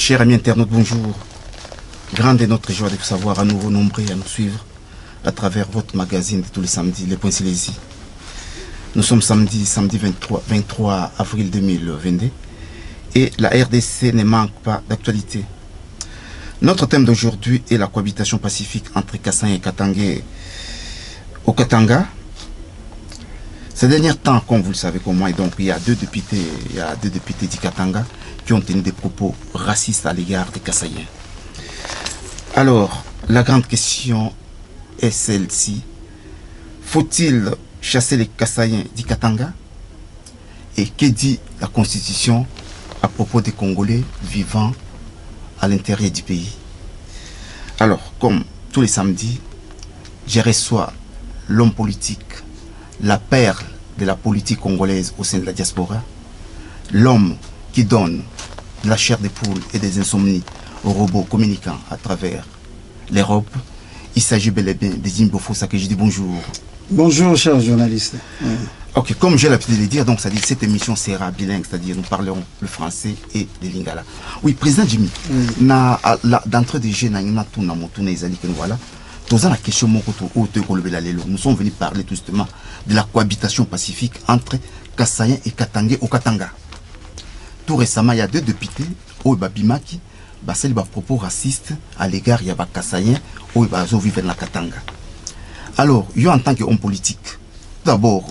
Chers amis internautes, bonjour. Grande est notre joie de vous savoir à nouveau nombreux à nous suivre à travers votre magazine de tous les samedis, Les Points Silésie. Nous sommes samedi 23 avril 2022 et la RDC ne manque pas d'actualité. Notre thème d'aujourd'hui est la cohabitation pacifique entre Kasaï et Katanga. Au Katanga, ces derniers temps, comme vous le savez comme moi, donc, il y a deux députés du Katanga qui ont tenu des propos racistes à l'égard des Kasaïens. Alors, la grande question est celle-ci. Faut-il chasser les Kasaïens du Katanga? Et que dit la Constitution à propos des Congolais vivant à l'intérieur du pays? Alors, comme tous les samedis, je reçois l'homme politique, la perle de la politique congolaise au sein de la diaspora, l'homme qui donne de la chair des poules et des insomnies aux robots communicants à travers l'Europe. Il s'agit bel et bien de Jimbo Fossa que je dis bonjour. Bonjour, chers journalistes. Ok, comme j'ai l'habitude de le dire, donc c'est-à-dire cette émission sera bilingue, c'est-à-dire nous parlerons le français et le lingala. Oui, président Jimmy, d'entrée de jeu, voilà. Nous sommes venus parler tout justement de la cohabitation pacifique entre Kasaïens et Katanga au Katanga. Tout récemment, il y a deux députés, Babimaki, c'est des propos racistes à l'égard de Kasaïens qui vivent dans Katanga. Alors, en tant qu'homme politique, d'abord,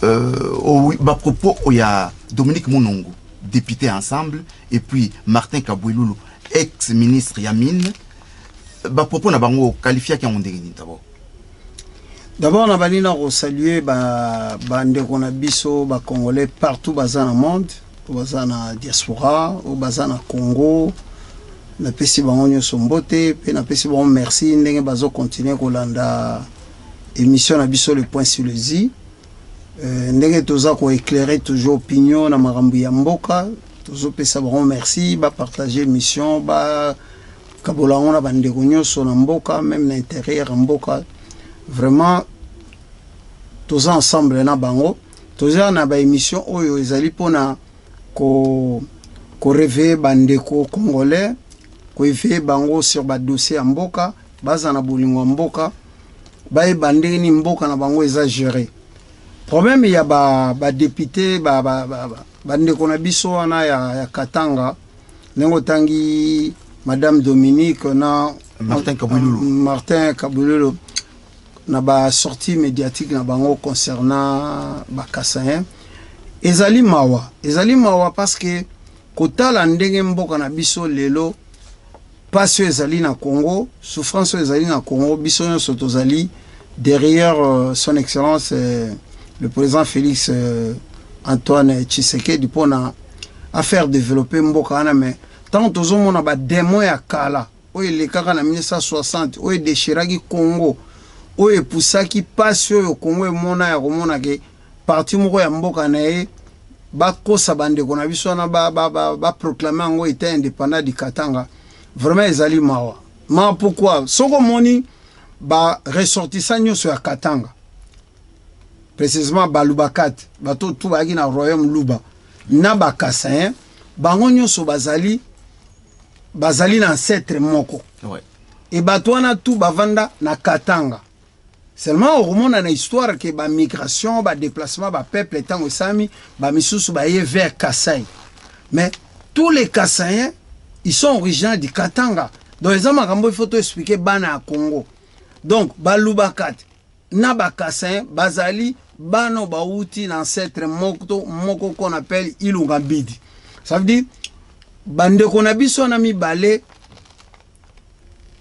propos, il y a Dominique Monongo, député ensemble, et puis Martin Kabouiloulou, ex-ministre Yamine. Propos na bango qualifié qui ont d'abord. D'abord, on a salué ndeko na biso ba Congolais partout dans le monde, dans la diaspora, dans le Congo. Na pesi bango nyoso mbote, pe na pesi bango merci ndenge bazo continuer kolanda émission na biso le point sur le zi. Ndenge toza ko éclairer toujours opinion na makambo ya mboka, tozo pesa bango merci, ba partager émission, ba kabolango na bandeko nyoso na mboka, même na intérieur mboka. Vraiment toza ensemble na bango, toza na ba émission oyo ezali pona ko réveiller bandeko congolais, ko réveiller bango sur ba dossier ya mboka, baza na bolingo mboka, ba bandeni ni mboka na bango exagéré. Problème il y a ba député bandeko na biso wana ya Katanga, nengo tangi Madame Dominique na Martin Kabouiloulou na ba sortie médiatique na bango concernant ba Kasaïen. Ezali mawa parce que kotala ndenge mboka na biso lelo passion ezali na Congo, souffrance ezali na Congo, biso nyonso tozali derrière son excellence le président Félix Antoine Tshisekedi pona à faire développer mboka wana. Mais tant tozomona ba démon ya kala oyo lekaka na 1960 oyo déchiraki Congo oyo epusaki pasi oyo Congo emona ya komona ke parti moko ya mboka na ye bakosa bandeko na biso wana ba proclamer yango état indépendant du Katanga. Vraiment ezali mawa pourquoi soko moni ba ressortissant nyonso ya Katanga, précisément balubakat bato tout baki na royaume luba na ba Kasaïen bango nyonso bazali na ancêtre moko. Ouais. Et bato wana tout bavanda na Katanga. Seulement au moment na histoire que ba migration, ba déplacement, ba peuple étant au sami, ba misusu ba yé vers Kasaï. Mais tous les Kasaïens, ils sont originaires du Katanga. Donc les amakambo il faut te expliquer bana à Congo. Donc balubakat na ba Kasaïen bazali bano ba uti na ancêtre moko qu'on appelle Ilungabidi. Ça veut dire bandeko na biso na mibale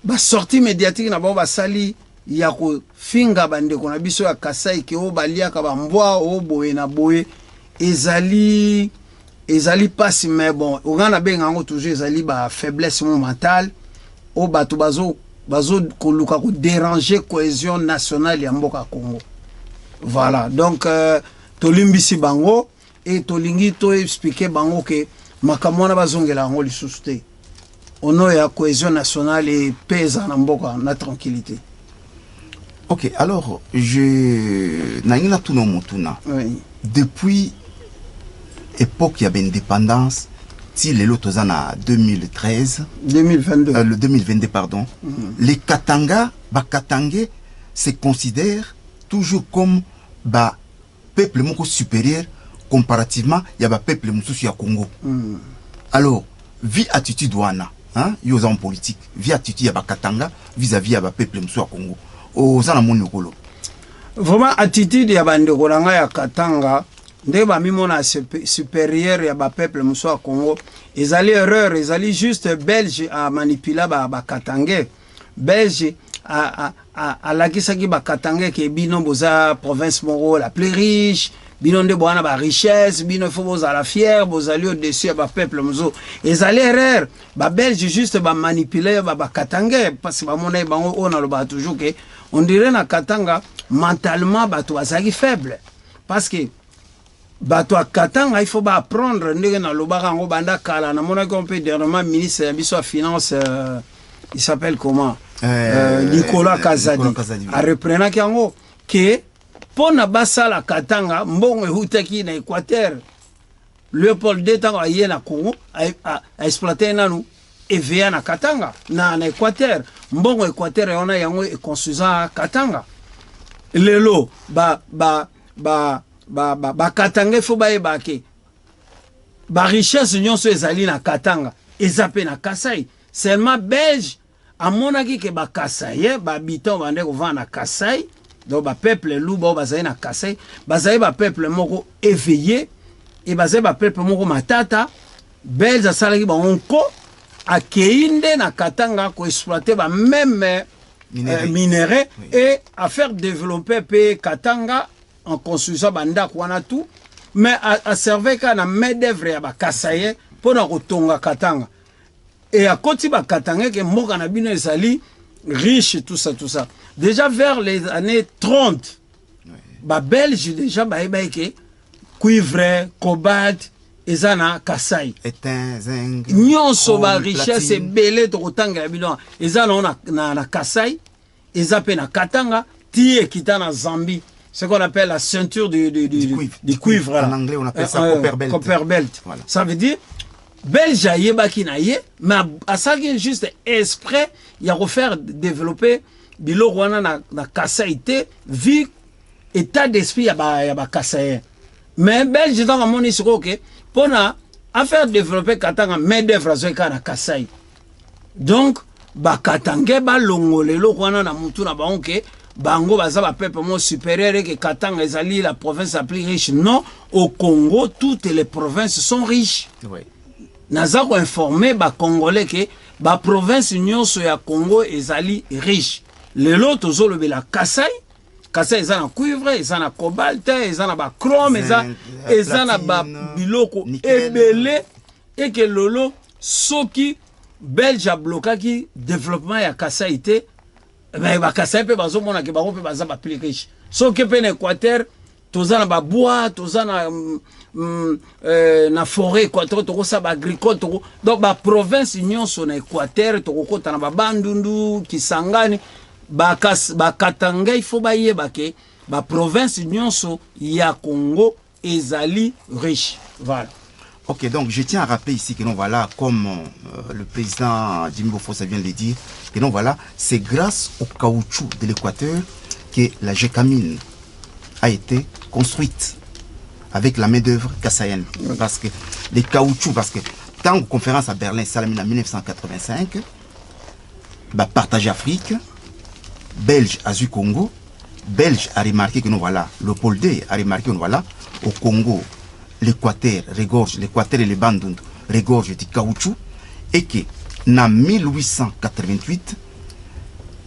ba sortie médiatique na ba basali ya ko finga bandeko na biso ya Kasai ke o baliaka ba mbwa o boye na boye ezali pasi. Mais bon ongana benga ngo toujours ezali ba faiblesse mentale o bato bazo koluka ko déranger cohésion nationale ya mboka Congo. Voilà, donc tolimbisi bango et tolingi to expliquer bango ke makamona bazongela ngo lisusu te. Ono ya cohésion nationale et paix na mboka na tranquillité. Ok, alors depuis époque il y avait indépendance, si les lots en 2013 2022 le 2022 pardon, les Katanga Bakatangé se considèrent toujours comme ba peuple moko supérieur comparativement il y a ba peuple mususu ya Congo. Alors vie attitude wana hein yo en politique vie attitude ya Bakatanga vis-à-vis ya ba peuple mususu ya Congo ozana moni okolo vraiment attitude ya bandeko nanga ya Katanga nde bamimona supérieur ya ba peuple mususu ya Congo ezali erreur ezali juste belge a manipula ba Katangais belge a lakisaki ba Katangais ke bino boza province moko la plus riche bino nde boana ba richesse bino faut boza la fière bozali au-dessus ya ba peuple mususu ezali erreur ba belge juste ba manipuler ba Katangais parce que ba mona bango on a le toujours que on dirait na Katanga mentalement bato bazali faible parce que bato a Katanga il faut ba apprendre ndenge na lobaka ngo banda kala na mona qu'on peut dernièrement ministre ya biso finance il s'appelle comment Nicolas Kazadi a reprenant yango que pona basala Katanga mbongo ehutaki na Équateur Léopold II tango aye na Congo a exploiter nanu EVA na Katanga na Équateur mbongo Équateur ona yango e construisa Katanga lelo ba Katanga fo ba ebake ba richesse nyonso ezali na Katanga ezape na Kasai seulement belge amonaki ke ba Kasai ba habitant bande ko vana Kasai donc ba peuple luba bazali na Kasai bazali ba peuple moko éveillé et bazali ba peuple moko matata belge asalaki ba onko akeinde na Katanga ko exploiter ba même minerais oui. Et à faire développer pe Katanga en construisant banda kwana tout mais à servir kana main d'œuvre ya ba Kasai pour na kotonga Katanga et à côté ba Katanga que mboka na bino ezali riche tout ça déjà vers les années 30 oui. Ba belge déjà ba ke cuivre cobalt ezana Kasai étain zinc nyonso ba richesse belé to kotanga bino ezana na Kasai ezape na Katanga tie kitana Zambie ce qu'on appelle la ceinture du cuivre en anglais on appelle ça copper belt voilà. Ça veut dire belge yebaki na ye mais à ça qui est juste exprès il y a refaire développer bilo wana na Kasai te vu état d'esprit ya ba Kasai mais belge dans mon isiko que pona à faire développer Katanga main d'œuvre zoeka na Kasai donc ba Katanga ba longolelo wana na mutu na banke bango baza ba peuple mo supérieur et que Katanga ezali la province la plus riche non au Congo toutes les provinces sont riches oui. Naza ko informer ba congolais que ba province nyonso ya Congo ezali riche lelo tozolo bela Kasai eza na cuivre eza na cobalt eza na ba chrome eza na ba biloko ebele et que lolo soki belge a bloqué développement ya Kasai te mais ba Kasai pe bazo mona ke bango pe baza ba plus riche soki pe na Équateur tozana ba bois tozana na forêt Équateur to sa ba agricole to donc ba province nyonso na Équateur to kota na ba Bandundu Kisangani ba Katanga il faut ba yeba ke ba province nyonso ya Congo ezali riche voilà. Ok, donc je tiens à rappeler ici que non, voilà, comme le président Jimmy Bofossa vient de le dire, que non, voilà, c'est grâce au caoutchouc de l'Équateur que la Gécamine a été construite avec la main-d'œuvre kassaïenne. Oui. Parce que les caoutchoucs, parce que tant que conférence à Berlin, Salamine en 1985, bah, partage Afrique, Belge a vu Congo, Belge a remarqué que non, voilà, Léopold II a remarqué que non, voilà, au Congo, l'Équateur regorge, l'Équateur et les Bandundu regorge du caoutchouc et que en 1888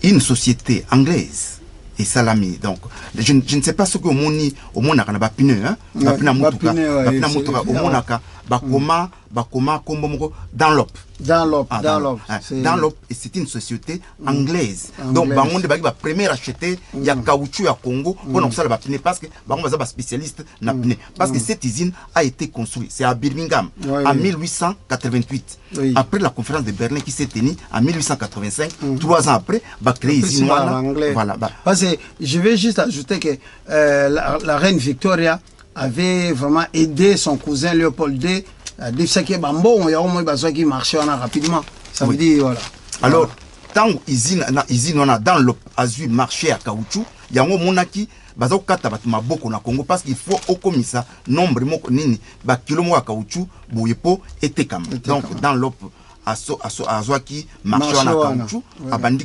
une société anglaise et Salami donc je ne sais pas ce que au monde a pas pneu hein bakoma kombo moko Dunlop et c'est une société anglaise donc bamonde baki ba première acheter ya caoutchouc ya Congo pour ça ba pneu parce que bango baza ba spécialiste na pneu parce que cette usine a été construite c'est à Birmingham en 1888 après la conférence de Berlin qui s'est tenue en 1885 3 ans après ba créé usine voilà parce que je vais juste ajouter que la reine Victoria avait vraiment aidé son cousin Léopold II adefisaki bambongo ya omoi bazwaki marché wana rapidement. Ça veut dire voilà. Alors tant usine on a dans le azui marché à caoutchouc yango monaki baza kata bat maboko na Congo parce qu'il faut okomisa nombre moko nini ba kilo mo à caoutchouc boyepo etekam. Donc dans l'op azwaki marché wana caoutchouc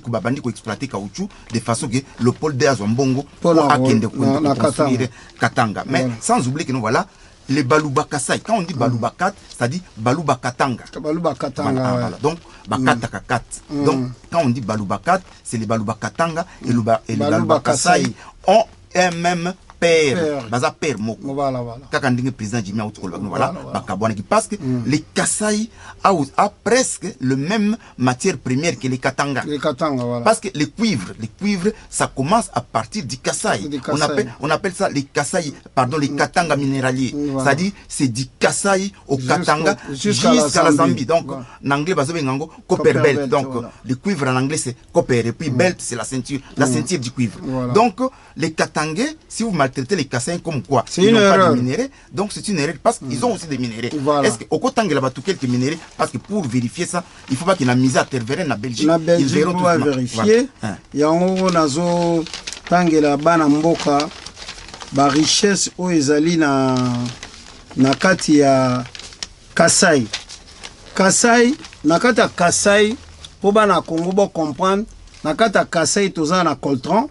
babandi ko exploiter caoutchouc de façon que le pôle de Azwambongo pour akende ko construire Katanga. Mais sans oublier que nous voilà les Baluba Kasai. Quand on dit Baluba 4, c'est-à-dire Baluba Katanga. Baluba Katanga. Voilà. Donc, Bakata Kakat. Donc, quand on dit Baluba 4, c'est les Baluba Katanga et les Baluba Kasai ont un même père. Baza père moko. Voilà. Quand on dit président Jimmy Aoutkolo, voilà. Parce que les Kasai a presque le même matière première que les Katanga. Les Katanga, voilà. Parce que les cuivres, ça commence à partir du Kasai. On appelle ça les Kasai, pardon, les Katanga minéraliers. Voilà. C'est-à-dire, c'est du Kasai au Katanga jusqu'à la Zambie. Donc, en anglais, copper belt. Donc, le cuivre en anglais, c'est copper. Et puis, belt, c'est la ceinture du cuivre. Voilà. Donc, les Katangais, si vous maltraitez les Kassaïens comme quoi, ils n'ont pas de minéraux, donc c'est une erreur parce qu'ils ont aussi des minéraux. Voilà. Est-ce qu'au Kotang, il y a quelques minéraux? Parce que pour vérifier ça, il ne faut pas qu'il y ait une mise à terre en Belgique. La Belgique, ils verront tout vérifier. Il y a un tangela bana mboka ba richesse o ezali na kati ya Kasai. Na kati ya Kasai, pour bana Congo bo comprendre, na kati ya Kasai toza na coltran,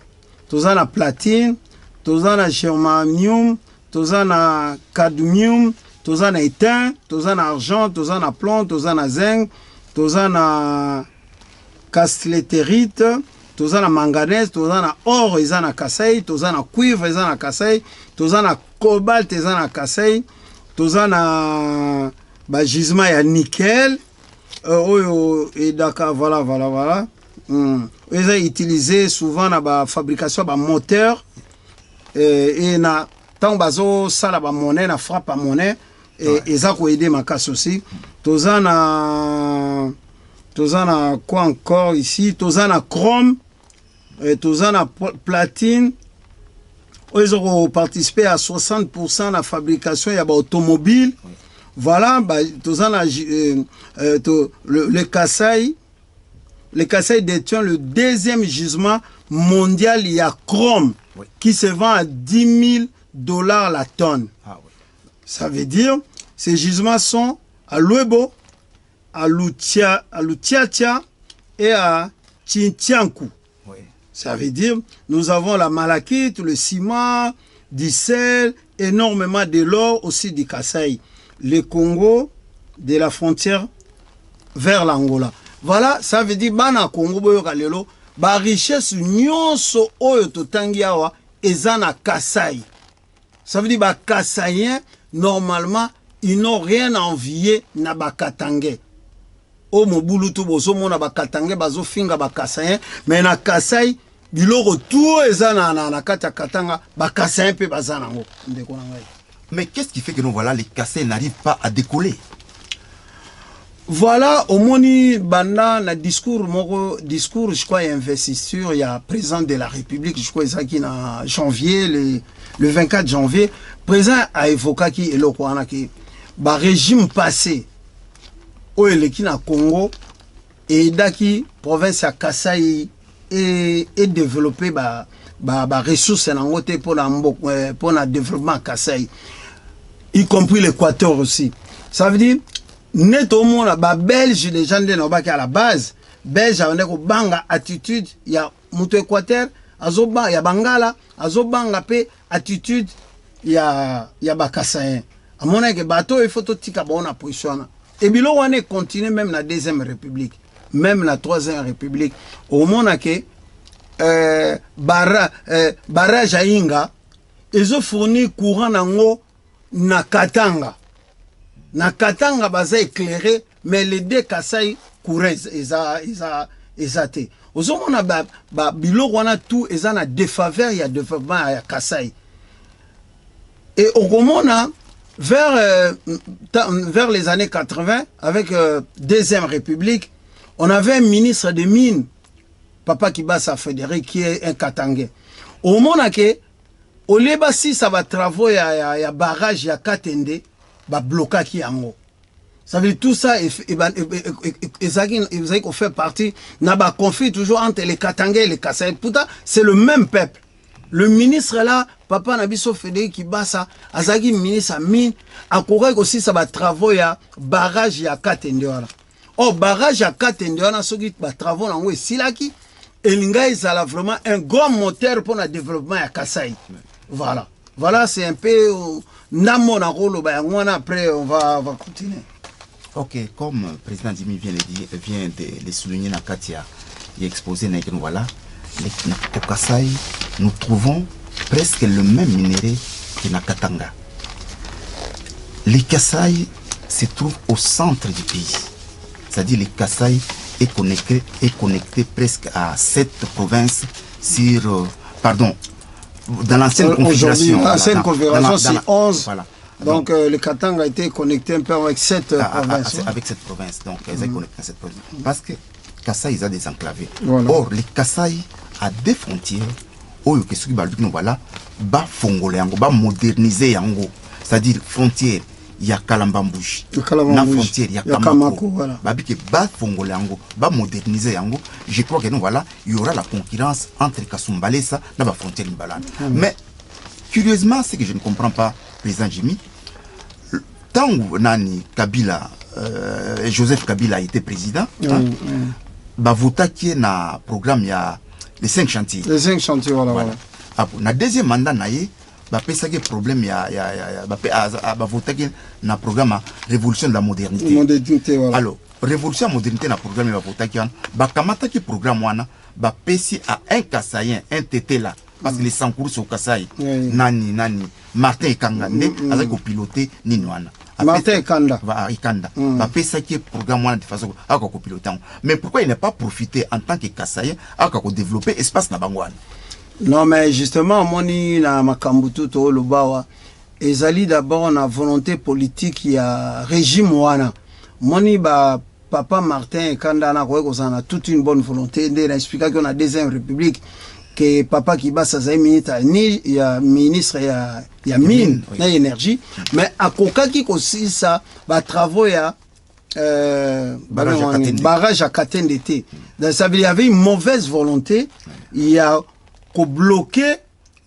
toza na platine, toza na germanium, toza na cadmium, toza na étain, toza na argent, toza na plomb, toza na zinc, toza na castellérite, toza na manganèse, toza na or eza na Kasai, toza na cuivre eza na Kasai, toza na cobalt eza na Kasai, toza na ba gisement ya nickel, oyo edaka voilà. Ils ont utilisé souvent dans la fabrication de moteurs et na tant bazo sala ba monnaie na frappe à monnaie et ils ont aidé ma casse aussi. Tozana quoi encore ici? Tozana chrome, tozana platine. Ils ont participé à 60% de la fabrication de l'automobile. Voilà, tozana le Kasai. Le Kasai détient le deuxième gisement mondial, il y a chrome, qui se vend à $10 000 la tonne. Ça veut dire, ces gisements sont à Luebo, à Lutiatia et à Chintiankou. Ça veut dire, nous avons la malachite, le ciment, du sel, énormément de l'or aussi du Kasai. Le Congo, de la frontière vers l'Angola. Voilà, ça veut dire bana Congo boyo kalelo ba richesse nyonso oyo totangi awa eza na Kasai. Ça veut dire ba Kasaïens normalement ils n'ont rien à envier na ba Katangais. O mobulu to bozo mona ba Katangais bazo finga ba Kasaïens mais na Kasai biloko tout eza na kata Katanga ba Kasaïens pe bazana ngo ndeko na ngai. Mais qu'est-ce qui fait que nous voilà les Kasaïens n'arrivent pas à décoller? Voilà, au moni banda na discours, je crois, investiture, il y a président de la République, je crois, ça qui en janvier, le 24 janvier, président a évoqué qui est le qui ba régime passé, au qui na Congo, et daki province à Kasai et développer ba ressources en angote pour la développement Kasai, y compris l'Équateur aussi. Ça veut dire neto mona ba belge les gens de nobaki à la base belge a ndeko banga attitude ya muto Équateur azoba ya bangala azobanga pe attitude ya ba Kasaïen amona ke bato il faut tika bona position et bilo wane continue même la deuxième république même la troisième république au mona ke barrage à Inga ils ont fourni courant nango na Katanga. Na Katanga baza éclairé, mais les deux Kasai couraient, ils étaient. Aux hommes, on a bilo wana tout, ils ont des faveurs, il y a des faveurs à Kasai. Et au Romona, vers les années 80, avec Deuxième République, on avait un ministre des Mines, Papa Kibasa Frédéric, qui est un Katangais. Au moment que, au lieu si ça va travailler, il y a barrage, il y a Katende, ba bloquer qui yango Ça veut dire tout ça, ils ont fait partie, n'a pas conflit toujours entre les Katangais et les Kassai. Pourtant, c'est le même peuple. Le ministre là, Papa Nabiso Fede qui basa, Azagi ministre à mine, à Korek aussi ça va travaux ya barrage ya Katendewana. Oh barrage ya Katendewana, ce qui va travaux là où Silaki, et l'Inga ils a vraiment un grand moteur pour le développement ya Kassai. Voilà. Voilà, c'est un peu Namo na rôle après on va continuer. Ok, comme le président Jimmy vient de le souligner dans Katia, il a exposé voilà. Au Kassai, nous trouvons presque le même minerai que na Katanga. Les Kassai se trouvent au centre du pays. C'est-à-dire les Kassai est connecté presque à 7 provinces sur... dans l'ancienne configuration. L'ancienne configuration, c'est 11. Voilà. Donc, le Katanga a été connecté un peu avec 7 provinces. Avec cette province. Donc, ils sont connectés à cette province. Parce que Kassai, ils ont des enclavés. Voilà. Or, les Kassai à des frontières, voilà, moderniser yango, c'est-à-dire frontière, il y a Kalambambouche, la frontière, il y a Kamako, voilà. Moderniser yango. Je crois que nous voilà, il y aura la concurrence entre Kasumbalesa et la frontière Mbalane. Mais curieusement, ce que je ne comprends pas, président Jimmy, tant où Nani Kabila, Joseph Kabila a été président, Bavota qui est dans programme, il y a les 5 chantiers. Les 5 chantiers, voilà. Dans le deuxième mandat, il y a un problème, il y a un programme révolution de la modernité. Voilà. Alors, révolution de la modernité, dans le programme, il y a un programme, il a un Kassaïen, un tété là, parce que les Sankourous au Kassai, Nani, Martin et Kangande, avec le piloté, Ninoana. Martin Kanda. Ikanda. Programme de façon à piloter. Mais pourquoi il n'a pas profité en tant que Kassaïen à développer espace na Bangouane? Non, mais justement, moni na makambutu to lubawa. Ezali d'abord na volonté politique, il y a régime wana. Moni ba papa Martin Kanda na a toute une bonne volonté. Il a expliqué qu'on a deuxième république. Que papa qui bat sa il y a ministre, il y a mine, il y a énergie. Mais à Kokaki aussi, ça, bah, travaux, il y a barrage à Katende d'été. Ça veut dire qu'il y avait une mauvaise volonté. Il y a qu'au bloquer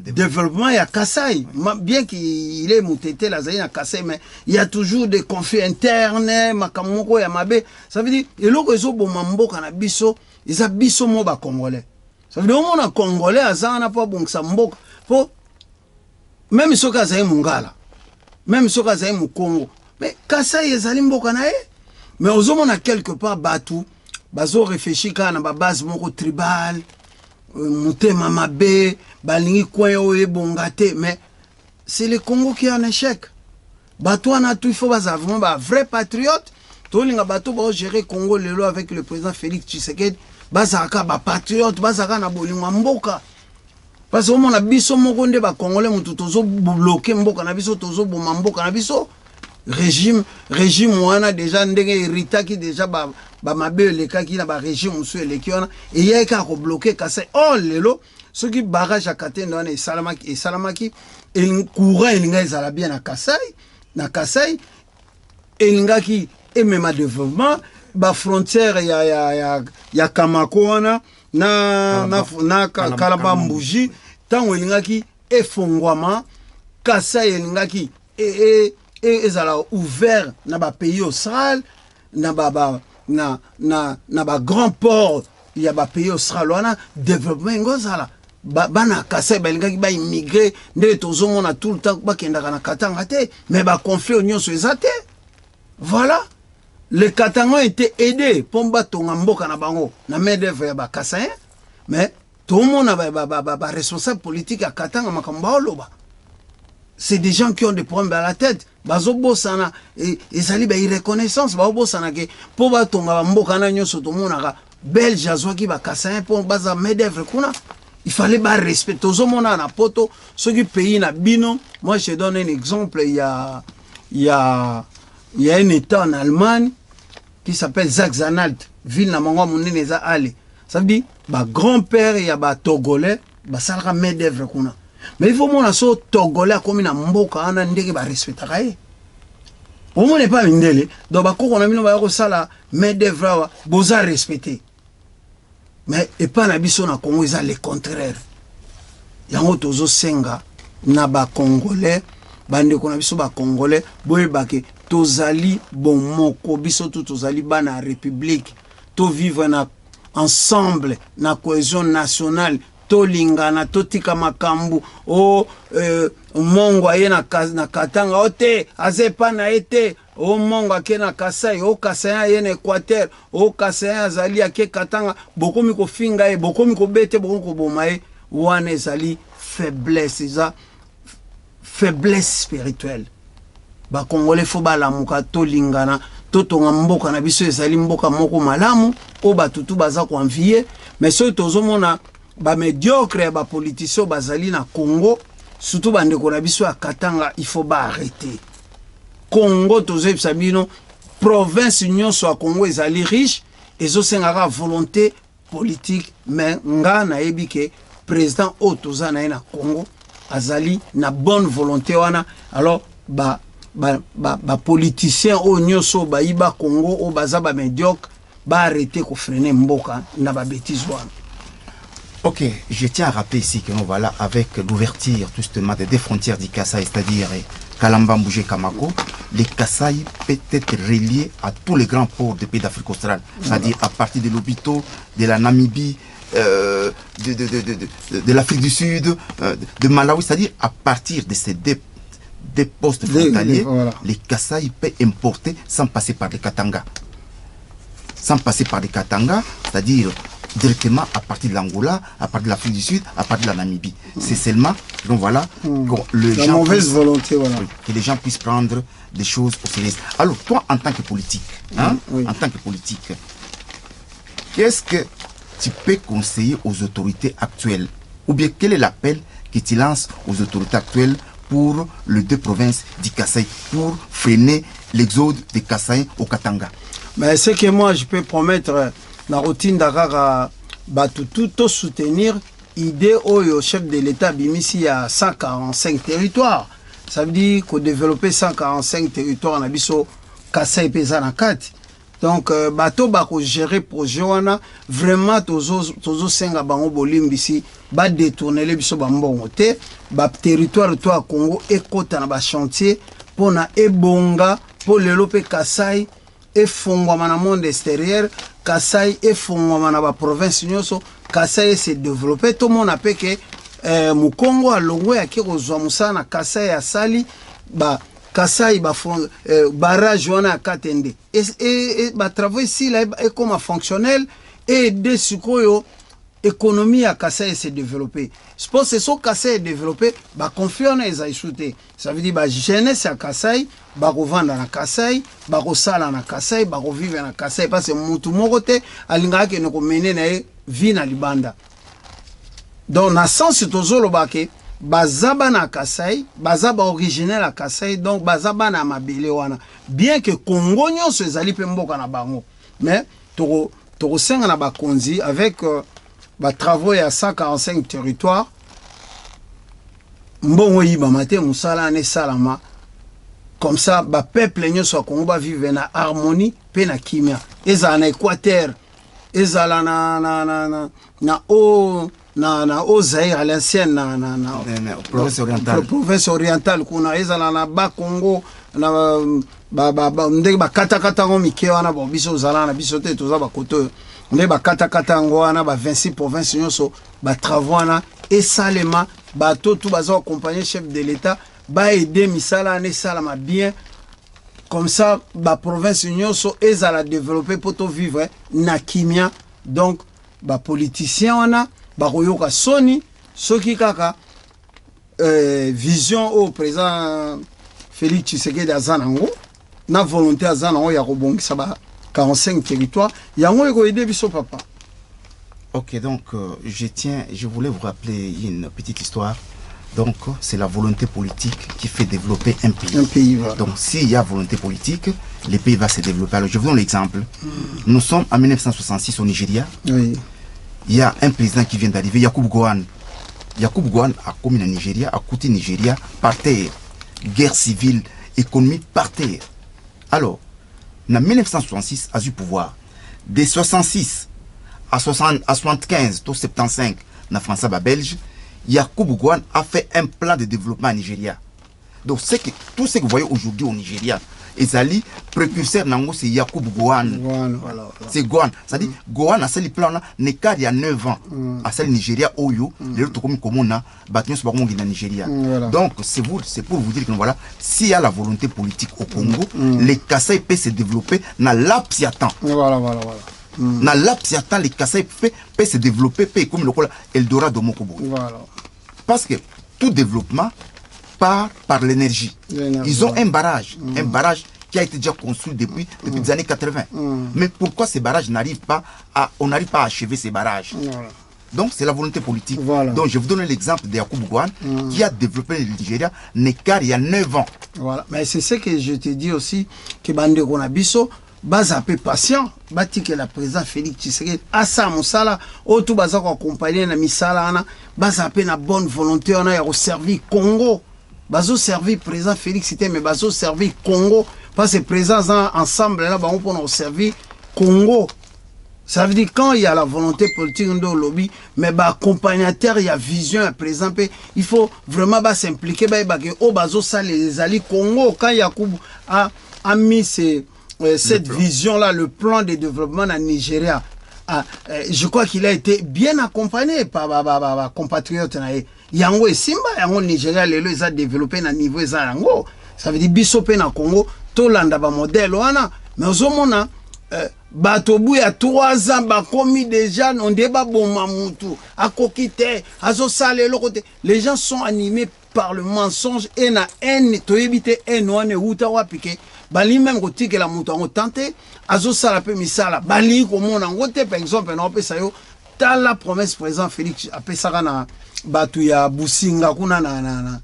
le développement, il y a Kassai. Bien qu'il est moutété, là, il y a Kassai, mais il y a toujours des conflits internes, Makamoko, Yamabe. Ça veut dire, et là, ils ont bon mambo, canabiso, ils ont biso moba congolais. Ça veut dire que les Congolais, ils n'ont pas bon Mboka. Même si ils ont Mungala, même si ils ont Congo. Mais Kassai, ils ont Mboka. Mais ils ont quelque part Batou. Ils ont réfléchi à la base tribale, Mouté Mamabe, Balingi Koué Bongate. Mais c'est le Congo qui est en échec. Batou, il faut vraiment un vrai patriote. Tout le monde va gérer le Congo avec le président Félix Tshisekedi. Bazaka ba patriote bazaka na bolingo mboka parce que on a biso moko nde ba congolais mutu tozo bloquer mboka na biso tozo boma mboka na biso régime wana déjà ndenge irita ki déjà ba mabe leka ki na ba régime musu eleki wana et yeka ko bloquer kase oh lelo ce qui barrage à Katende wana salamaki et courant elinga ezala bien na Kasai elingaki et même à développement ba frontière ya Kamako wana na Kalabambuji tango elingaki efongwama Kassai elingaki ezala ouvert na ba pays austral na ba grand port ya ba pays austral wana développement ngozala bana Kassai balingaki ba immigrer ndé tozomona tout le temps bakendaka na Katanga te mais ba conflit nyonso ezate voilà. Les Katangans étaient aidés pour battre mboka na bango na main-d'œuvre ya ba Kassaïen, mais tout le monde a responsable politique à Katanga makamba loba. C'est des gens qui ont des problèmes à la tête. Bazo bosana et sali ba irreconnaissance ba bosana ke pour battre mboka na nyoso to monaka belge azwaki ba Kassaïen pour baza main-d'œuvre kuna. Il fallait ba respect tout le monde na poto ceux qui pays na bino. Moi je donne un exemple, il y a un état en Allemagne qui s'appelle Sachsen-Anhalt, ville na mangwa munene za ale. Ça veut dire ba grand-père ya ba togolais ba salaka main d'œuvre kuna. Mais il faut mona so togolais comme na mboka ana ndenge ba respectaka ye. Au moins n'est pas mindele. Donc ba ko on a mis no sala mais devra boza respecter. Mais et pas na biso na Congo ça le contraire. Yango tozo senga na ba congolais bande ko na biso ba congolais boye bake tozali bon moko biso tout tozali bana république to vivre na ensemble na cohésion nationale to lingana to tika makambu o mongo aye na Katanga ote azepa na ete o mongo ake na Kasai o Kasai aye na Équateur o Kasai azali ake Katanga bokomi ko finga e bokomi ko bete bokomi ko boma e wana ezali faiblesse eza faiblesse spirituelle. Ba Congolais faut balamuka to lingana to tonga mboka na biso ezali mboka moko malamu o batutu baza ko envier mais so tozomona ba médiocre ba politicien bazali na Congo surtout bande ko na biso ya Katanga il faut ba arrêter. Congo tozo sabino province nyonso ya Congo ezali riche ezo sengaka volonté politique mais nga na ebike président otoza na Congo azali na bonne volonté wana alors ba politicien o nyoso ba iba Congo o baza ba médiocre ba arrêter ko freiner mboka na ba bêtise wana. Ok, je tiens à rappeler ici que nous voilà avec l'ouverture justement des frontières du Kasaï, c'est-à-dire Kalamba, Mboujé, Kamako, les Kasaï peut être reliés à tous les grands ports des pays d'Afrique australe, c'est-à-dire à partir de l'Obito, de la Namibie, de l'Afrique du Sud, de Malawi, c'est-à-dire à partir de ces deux postes frontaliers, voilà. Les Kasaï peuvent importer sans passer par les Katanga. Sans passer par les Katanga, c'est-à-dire directement à partir de l'Angola, à partir de l'Afrique du Sud, à partir de la Namibie. C'est seulement, donc voilà, la mauvaise volonté, voilà. Que les gens puissent prendre des choses au sérieux. Alors, toi, en tant que politique, hein, en tant que politique, qu'est-ce que tu peux conseiller aux autorités actuelles? Ou bien quel est l'appel que tu lances aux autorités actuelles pour les deux provinces du Kasaï, pour freiner l'exode des Kasaïens au Katanga? Mais ce que moi je peux promettre, la routine d'Agara, tout soutenir l'idée au chef de l'État bimisi à 145 territoires. Ça veut dire qu'on développer 145 territoires en abisso Kasaï Pezana 4. Donc, bateau bako gérer projet wana vraiment tozo senga bango bolim bisi ba détourner les biso bambongo te ba territoire to a Congo ekota na ba chantier pona ebonga pour le lope Kasaï et fongwa na monde extérieur Kasaï et fongwa na ba province nyonso Kasaï se développer tout le monde a pe que mu Congo a longo ya ki kozwa musana Kasaï a sali ba Kasaï barrage wana Katende et travail ici là est comme fonctionnel et de sukoyo économie à Kasaï s'est développée. Je pense que ce Kasaï est développé, bah confiance les a échoué. Ça veut dire bah jeunesse à Kasaï, bah revendre na Kasaï, bah resala na Kasaï, bah revivre na Kasaï parce que mutu mokote alinga ke no mener na vie na libanda. Donc na sens tozolo bake bazaba na Kasaï, bazaba originel à Kasaï, donc bazaba na mabele wana. Bien que Congo nyonso ezali pe mboka na bango, mais toro senga na bakonzi avec travaux à 145 territoires. Mbongo yiba mate musala ne salama. Comme ça, ba peuple nyonso Congo ba vivre na harmonie pe na kimia. Eza na Équateur, eza na au Zaïre à l'ancienne na province orientale kuna eza na ba Congo na ndenge ba kata ngo mikewa na biso zala na biso te toza ba koto ndenge ba kata ngo na ba 26 provinces nyonso ba travaux na et salema ba tout bazo accompagner chef de l'État ba aider misala ne salama bien comme ça ba province nyonso ezala développer pour to vivre na kimia. Donc ba politicien wana ba koyoka soni soki kaka vision au président Félix Tshisekedi azanango na volonté azanango ya kobongisa ba 45 territoires yango eko aider biso papa. Ok, donc je voulais vous rappeler une petite histoire. Donc c'est la volonté politique qui fait développer un pays. Un pays, voilà. Donc s'il y a volonté politique, le pays va se développer. Alors je vous donne l'exemple. Nous sommes en 1966 au Nigeria. Oui. Il y a un président qui vient d'arriver, Yakubu Gowon. Yakubu Gowon a commis le Nigeria, a coûté Nigeria par terre. Guerre civile, économie par terre. Alors, en 1966, a eu pouvoir. De 66 à 75, tout 75, dans France belge, Yakubu Gowon a fait un plan de développement au Nigeria. Donc, tout ce que vous voyez aujourd'hui au Nigeria, ezali précurseur nango c'est Yakubu Gowon. Voilà. C'est Gowon. C'est-à-dire, Gowon a fait le plan là, n'est qu'à il y a 9 ans. À celle Nigeria, Oyo, les autres comme Komona, Batnios Barongi dans Nigeria. Donc, c'est pour vous dire que voilà, s'il y a la volonté politique au Congo, les Kassai peuvent se développer dans l'Apsiatan. Voilà. Dans l'Apsiatan, les Kassai peuvent se développer, comme le Eldorado Mokobo. Voilà. Parce que tout développement part par l'énergie. Ils ont un barrage qui a été déjà construit depuis les années 80. Mais pourquoi ces barrages n'arrivent pas à, on n'arrive pas à achever ces barrages? Donc c'est la volonté politique. Donc je vous donne l'exemple de Yakubu Gowon qui a développé le Nigeria il y a 9 ans. Voilà. Mais c'est ce que je te dis aussi, que Bande Gonabiso, baza peu patient, bati que la président Félix Tshisekedi asa musala otu baza ko accompagner na misala ana baza peu na bonne volonté on a servir Congo. Bazo servi président Félix Tshisekedi mais bazo servi Congo parce que présents ensemble là ba on pour servir Congo. Ça veut dire quand il y a la volonté politique dans le lobby, mais bah accompagnateur, il y a vision, par exemple, il faut vraiment bah s'impliquer, bah que au bazo ça les alliés Congo quand Yakubu a mis cette vision-là, le plan de développement en Nigeria, je crois qu'il a été bien accompagné par compatriotes. Yango et Simba, Yango Nigeria, les a développé à niveau Yango. Ça veut dire Bisope na Congo, Tolanda ba modèle, mais au moment Batobu il y a 3 ans, bah commis déjà, on débat bon mamoutou, à kokite, à sale le côté. Les gens sont animés par le mensonge et na haine, to éviter haine, on est outawa piqué. Bali même côté que la mouton tenté, à sale peu misala, bali comme on en côté par exemple, on peut ça yo, t'as la promesse président Félix, après ça na batu ya businga kuna na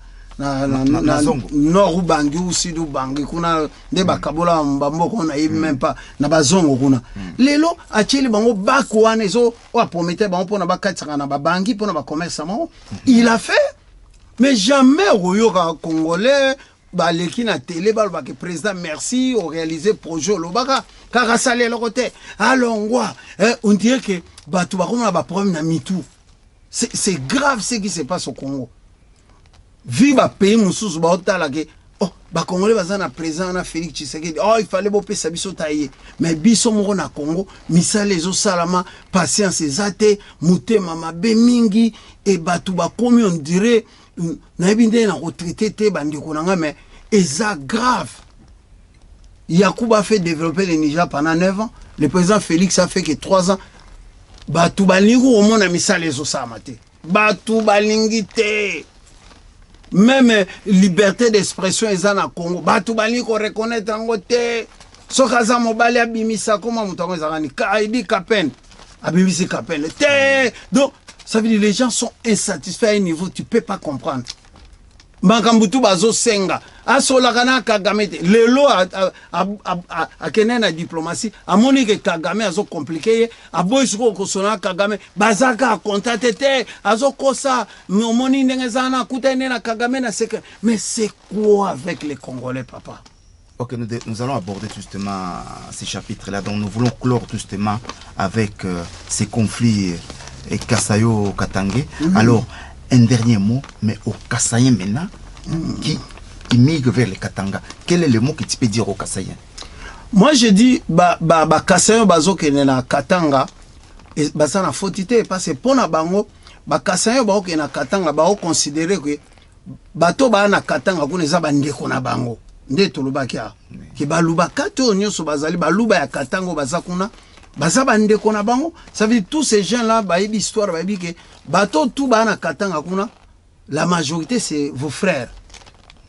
nord bangi ou sud bangi kuna de bakabola mbamboko na même pas na bazongo kuna lelo acheli bango bakwane zo wa promettre bango pona bakatsa na bangi pona ba commerce mo il a fait mais jamais royoka congolais baleki na télé balba que président merci au réaliser projet lobaka kaka salé le côté alongwa on dirait que batu bakona ba problème na mitou c'est grave ce qui se passe au Congo. Viva pays mususu ba otala ke oh ba congolais bazana président na Félix Tshisekedi oh il fallait bope sa biso tailler mais biso moko na Congo misala ezo salama patience ezate mutema mabe mingi et batu ba komi on dirait na ebinde na retraité te bandiko nanga mais eza grave. Yakuba a fait développer le Niger pendant 9 ans, le président Félix a fait que 3 ans. Batu balingi au monde na misala ezo salama te batu balingi te. Même liberté d'expression est en Congo. Batu bali ko reconnaître en côté. Sokaza mobali abimisa comment mutango zakani. Kaidi kapen. Abimisi kapen. Donc ça veut dire les gens sont insatisfaits à un niveau tu peux pas comprendre. Bankambutu bazo senga. Asola kana Kagame te. Lelo a kenen na diplomatie. A monique Kagame azo compliqué. A boy suko kosona Kagame. Bazaka contacté te. Azo kosa. Moni nengezana kutene na Kagame na seke. Mais c'est quoi avec les Congolais, papa? Ok, nous allons aborder justement ces chapitres-là. Donc nous voulons clore justement avec ces conflits et Kasayo Katangé. Alors, un dernier mot, mais au Kassayen maintenant, qui immigre vers le Katanga. Quel est le mot que tu peux dire au Kassayen? Moi, je dis, Kassayen bazo kene na Katanga, et basa na fotité, parce que pour na bango, Kassayen bao kene na Katanga, bao considérer que bato ba na Katanga kune za bandeko na bango. Nde tolobaki a. Ki baluba kato nyoso bazali, baluba ya Katanga baza kuna, baza bandeko na bango. Ça veut dire tous ces gens-là, baïbi histoire, baïbi que bato tout ba na Katanga kuna, la majorité c'est vos frères.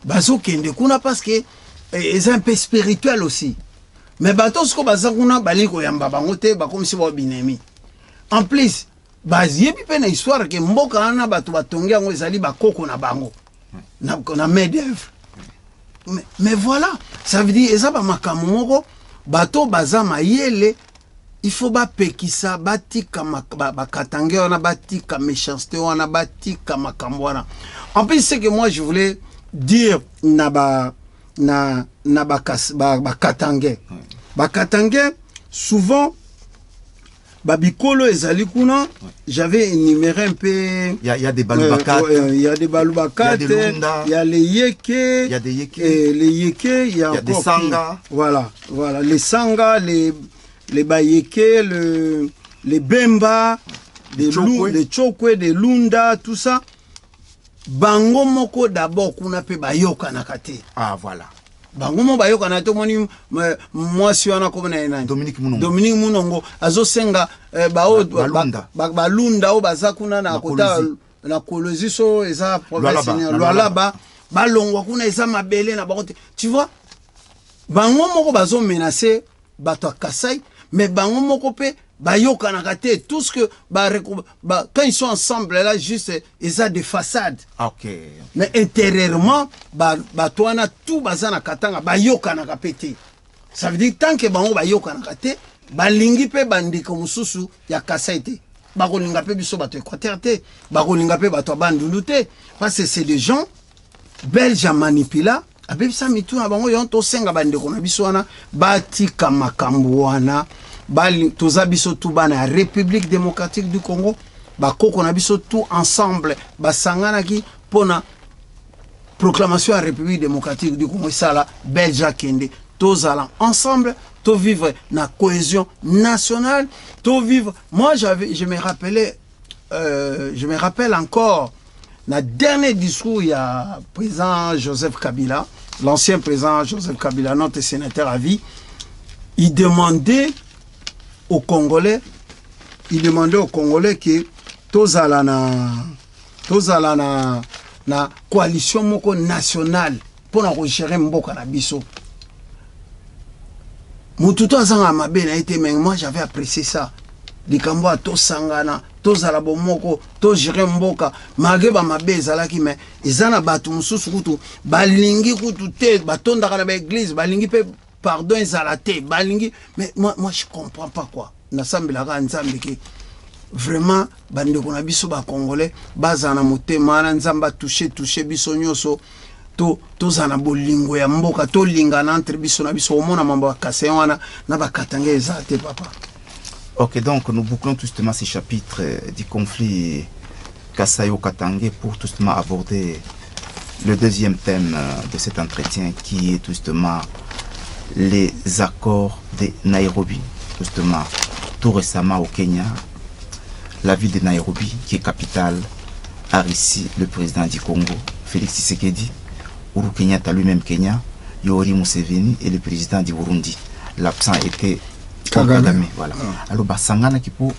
Bazo kende kuna parce que c'est un peu spirituel aussi. Mais bato sko baza kuna bali ko yamba bango te ba comme si ba binemi. En plus, baziyebi pe na histoire que mboka na bato batongi yango ezali ba koko na bango. Na medef. Mais voilà, ça veut dire eza ba makambo moko bato baza mayele. Il faut ba pekisa batika ba katange wana batika méchanceté wana batika makambo wana. En plus c'est que moi je voulais dire na ba na bakatange bakatange souvent babikolo ezali kuna j'avais énuméré un peu il y a des balubakate il y a des balubakate il y a les yeke il y a des yeke les yeke il y a des sanga voilà les sanga les bayeke les bemba les chokwe des lunda tout ça bango moko d'abord kuna pe bayoka na kate voilà bango mo bayoka na to moni mwasi wana ko na Dominique Munongo azosenga balunda o baza kuna na kota na Kolozi so eza province Lualaba balongwa kuna eza mabele na bakote tu vois bango moko bazo menacer bato Kasai mais bango moko pe bayoka na kate tout ce que quand ils sont ensemble là juste ils ont des façades mais intérieurement bato wana tout baza na katanga bayoka na kapete ça veut dire tant que bango bayoka na kate balingi pe bandiko mususu ya Kasai te bakolinga pe biso bato Équateur te bakolinga pe bato bandulu te parce que c'est des gens belges manipula abebisa mitu na bango yon to senga bandiko na biso wana batika makambo wana toza biso tout bana République démocratique du Congo bakoko na biso tout ensemble basanganaki pona proclamation à République démocratique du Congo sala belge kende tozala ensemble to vivre na cohésion nationale to vivre moi je me rappelle encore na dernier discours il y a président Joseph Kabila l'ancien président Joseph Kabila notre sénateur à vie il demandait aux Congolais que tozala na coalition moko nationale pour na gérer mboka na biso. Mututo azanga mabe na été mais moi j'avais apprécié ça. Likambo to sangana, tozala bomoko, to gérer mboka, malgré ba mabe ezalaki mais ezana batu mususu kutu balingi kutu te batonda kana ba église balingi pe pardon ezalate balingi mais moi je comprends pas quoi nasambelaka nzambe ke vraiment bandeko na biso ba congolais bazana motema na nzamba toucher biso nyoso tozana bolingo ya mboka to lingana entre biso na biso omona mambo akase wana na bakatanga ezalate papa. Ok, donc nous bouclons tout justement ces chapitres du conflit Kasayo-Katangé pour tout justement aborder le deuxième thème de cet entretien qui est tout justement les accords de Nairobi, justement, tout récemment au Kenya, la ville de Nairobi, qui est capitale, a reçu le président du Congo, Félix Tshisekedi, Uhuru Kenyatta lui-même Kenya, Yoweri Museveni et le président du Burundi. L'absent était Kagame. Voilà. Alors, Basangana qui pour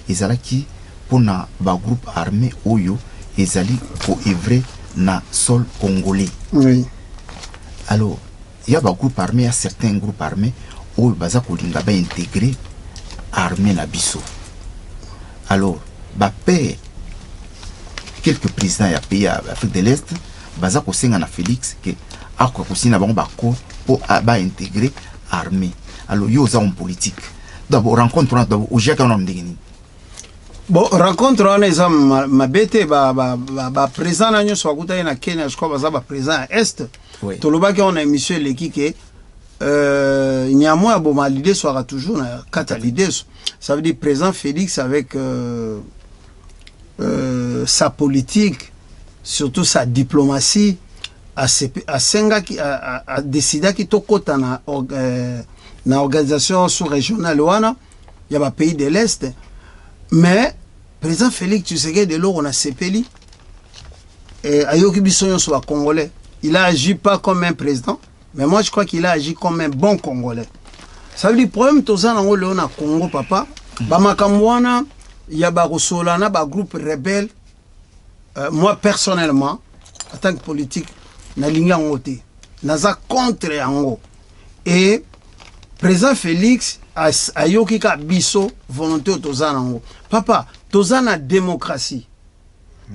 ezalaki pour na groupe armé Oyo, ezali pour œuvrer na sol congolais. Oui. Alors, il y a des groupes armés, il y a certains groupes armés où ils ont intégré l'armée Nabiso. Alors, quelques présidents de pays d'Afrique de l'Est, ils ont Félix qui a intégré l'armée. Alors, il y a une politique. D'abord, rencontre au bon, rencontre ma bête, président na nyoso akuta na Kenya, je crois que président est. Tolobaki on a émission leki ke nyamwa boma l'idée sera toujours na kata l'idée. Ça veut dire président Félix avec sa politique, surtout sa diplomatie, a décidé ki tokota na organisation sous-régionale wana ya ba pays de l'Est. Mais président Félix Tshisekedi de l'eau on a sepeli et ayoki bisonyo sur congolais. Il a agi pas comme un président, mais moi je crois qu'il a agi comme un bon Congolais. Ça veut dire problème tozana ngo le na Congo papa, ba makamwana ya ba rosolana ba groupe rebelle. Moi personnellement en tant que politique na linga ngote, naza contre yango. Et président Félix ayoki ka biso volonté tozana ngo. Papa, tozana démocratie.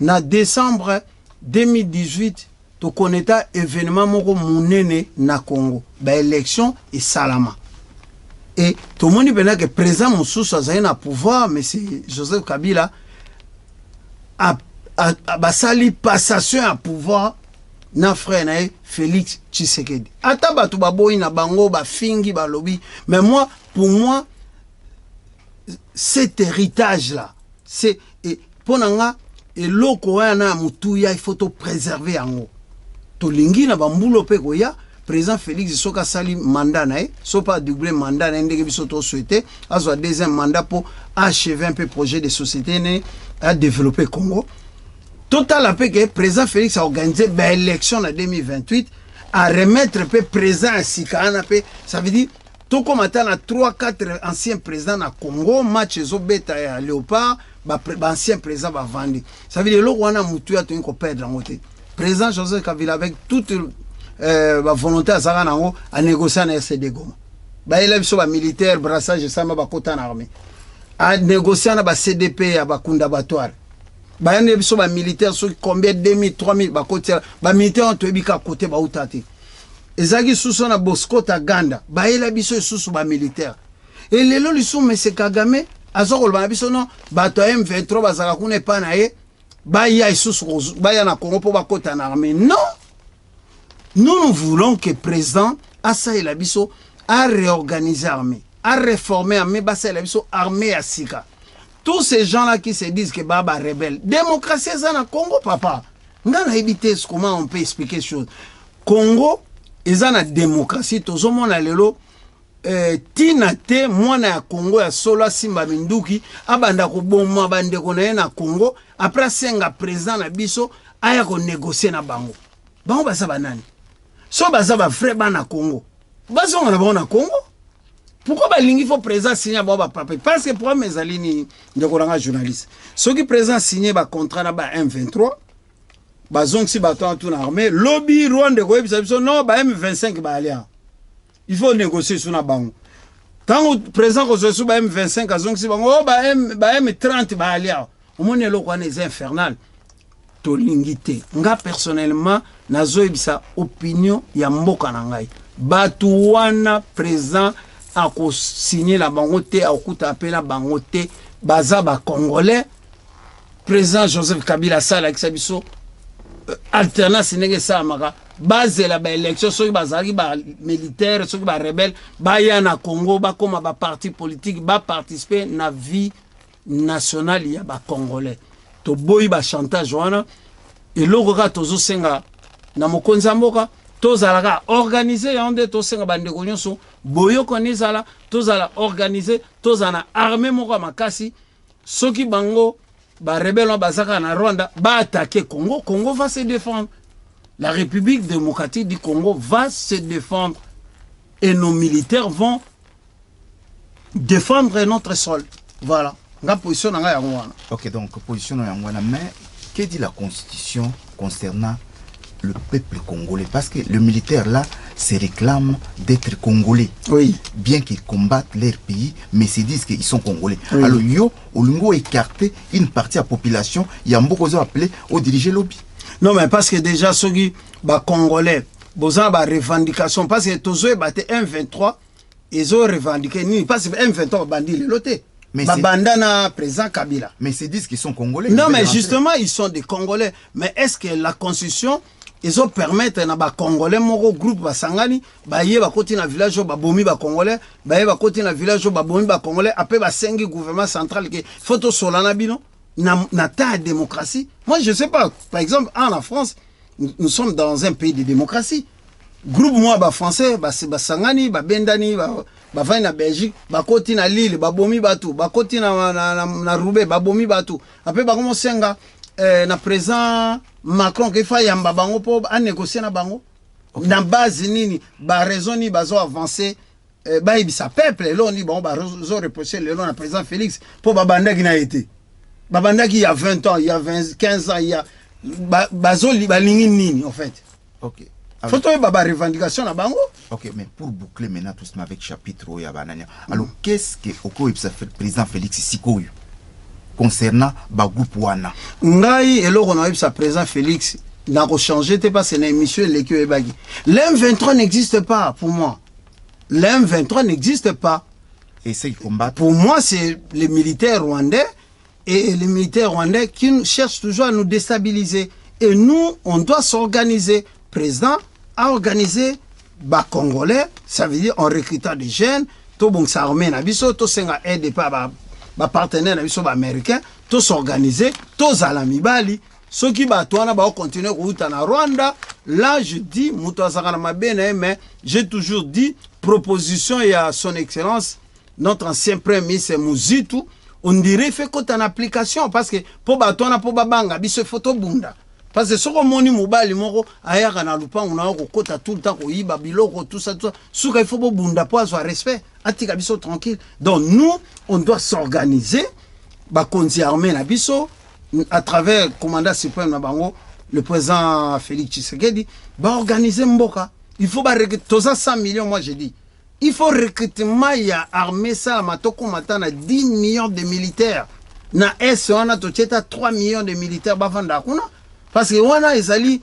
Na décembre 2018 to connaître événement moko munene na Congo ba élection et salama et tout le monde dit que président Moussous a na pouvoir mais c'est Joseph Kabila a basali passation à pouvoir na frère na Félix Tshisekedi. Ata batu baboyi na bango ba fingi ba lobby, mais moi pour moi cet héritage là, c'est ponanga et loko wana mutuya il faut to préserver yango. To lingi na bambulo pe koya président Félix soka sali mandat na so pas doubler mandat na ndenge biso to souhaiter azwa deuxième mandat pour achever un peu projet de société né à développer Congo. Total après que président Félix a organisé l'élection en 2028 à remettre pe président à Sikana pe ça veut dire tout comme attend à 3-4 anciens présidents na Congo match zo beta ya Léopard ba ancien président va vendre ça veut dire lo wana mutu ya to ko perdre en côté président Joseph Kabila avec toute ba volonté azaka nango à négocier na RCD Goma ba ele biso ba militaire brassage sama ba kota na armée à négocier na ba CDP ya ba kunda batoire ba yane biso ba militaire so combien 2000 3000 ba kota ba militaire on to ebika côté ba utati ezaki susu na Bosco Taganda ba ele biso susu ba militaire et lelo lisu monsieur Kagame azoko ba biso non ba to M23 bazaka kuna pa na ye ba ya susu ba ya na Congo po ba kota na armée non. Nous voulons que le président Assa Elabiso a réorganisé l'armée, a réformé l'armée, Bassa Elabiso armée à Sika. Tous ces gens-là qui se disent que Baba rebelle, démocratie c'est dans Congo, papa. On a évité comment on peut expliquer les choses. Congo, ils ont la démocratie, tous les monde lelo tinate mwana ya Congo ya solo simba minduki abanda ko bomma bande ko na Congo après senga président na biso aya ko négocier na bango. Bango basa banani. So baza ba frère bana Congo. Bazo ngana ba na Congo. Pourquoi ba lingi faut présent signer ba papa parce que pour mes alini ndeko ranga journaliste. Ceux qui présent signer ba contrat na ba M23 bazong si ba tout na armée lobby Rwanda ko ebisa biso non ba M25 ba alia. Il faut négocier sur na bango. Quand présent ko so ba M25 azong si bango ba M30 ba alia. Au moins le ko les infernal. To lingité. Nga personnellement nazo ebisa opinion ya mboka na ngai. Batu wana présent a ko signer la bangote a okuta apela bangote baza ba congolais président Joseph Kabila sala kisabiso alternance nenge sa maka base la ba élection soki bazali ba militaire soki ba rebelle ba ya na Congo ba koma ba parti politique ba participer na vie nationale ya ba congolais to boyi ba chantage wana et loko ka tozo senga na mokonzi mboka tozalaka organiser yande to senga bande konyoso boyo konizala tozala organiser tozana armée moko makasi soki bango ba rebelle bazaka na Rwanda ba attaquer Congo. Congo va se défendre. La République démocratique du Congo va se défendre et nos militaires vont défendre notre sol. Voilà. Ok, donc position Yangwana, mais que dit la Constitution concernant le peuple congolais? Parce que le militaire là se réclame d'être congolais. Oui. Bien qu'ils combattent leur pays, mais se disent qu'ils sont congolais. Oui. Alors, yo, au lungo écarté une partie de la population, il y a beaucoup de appelés au diriger lobby. Non, mais parce que déjà, ceux qui sont congolais, ils ont des revendications. Parce que tous ceux qui ont 1-23, ils ont revendiqué. Parce que 1-23, bandit le loté. Mais bandana président Kabila. Mais ils disent qu'ils sont congolais. Non, mais justement, ils sont des Congolais. Mais est-ce que la Constitution, ils ont permis à des Congolais, mon groupe, Basangani, baye bakoti na village ba bomi ba Congolais, baye bakoti na village ba bomi ba Congolais, après ba sengi gouvernement central qui photo solana bino na ta démocratie. Moi, je sais pas. Par exemple, en France, nous sommes dans un pays de démocratie. Groupe moi ba français, ba Sangani, ba Bendani, ba va na Belgique, ba koti na Lille, ba bomi batu, ba koti na Roubaix, ba bomi batu. Après ba komo senga na président Macron qui fa yamba bango po a négocier na bango. Okay. Na base nini ba raison ni bazo avancer ba ibisa peuple là on dit bon ba zo reprocher le long na président Félix pour ba banda qui na été. Ba banda qui il y a 20 ans, il y a 15 ans, il y a bazo li ba lingi nini en fait. OK. Faut trouver baba revendication na bango. OK, mais pour boucler maintenant tout ça avec chapitre ya banania. Alors qu'est-ce que oko ibisa président Félix Sikoyo concernant ba groupe wana? Ngai eloko na ibisa président Félix n'a pas changé parce que l'émission l'équipe ebagi. L'M23 n'existe pas pour moi. L'M23 n'existe pas. Et c'est combattre. Pour moi, c'est les militaires rwandais et les militaires rwandais qui cherchent toujours à nous déstabiliser. Et nous, on doit s'organiser président a organisé ba Congolais, ça veut dire en recrutant des jeunes, to bon ça armée na biso, to senga aide pas ba partenaire na biso ba américain, to s'organiser, to zala mibali, ceux qui ba toana ba continuer route na Rwanda. Là je dis muto azakana mabene, mais j'ai toujours dit proposition et à son excellence notre ancien premier ministre Muzitu, on dirait fait côté en application parce que pour ba toana pour ba banga biso photo bunda. Parce que ce qu'on moni mobile moko ayaka na lupa on a okota tout le temps ko yiba biloko tout ça souka il faut bunda pour avoir respect atika biso tranquille. Donc nous on doit s'organiser ba konzi armée na biso à travers le commandant suprême na bango le président Félix Tshisekedi ba organiser mboka. Il faut ba recruter 100 millions, moi je dis. Il faut recrutement ya armée ça matoko matana 10 millions de militaires. Na S on a tocheta 3 millions de militaires bavanda kuna. Parce que wana ezali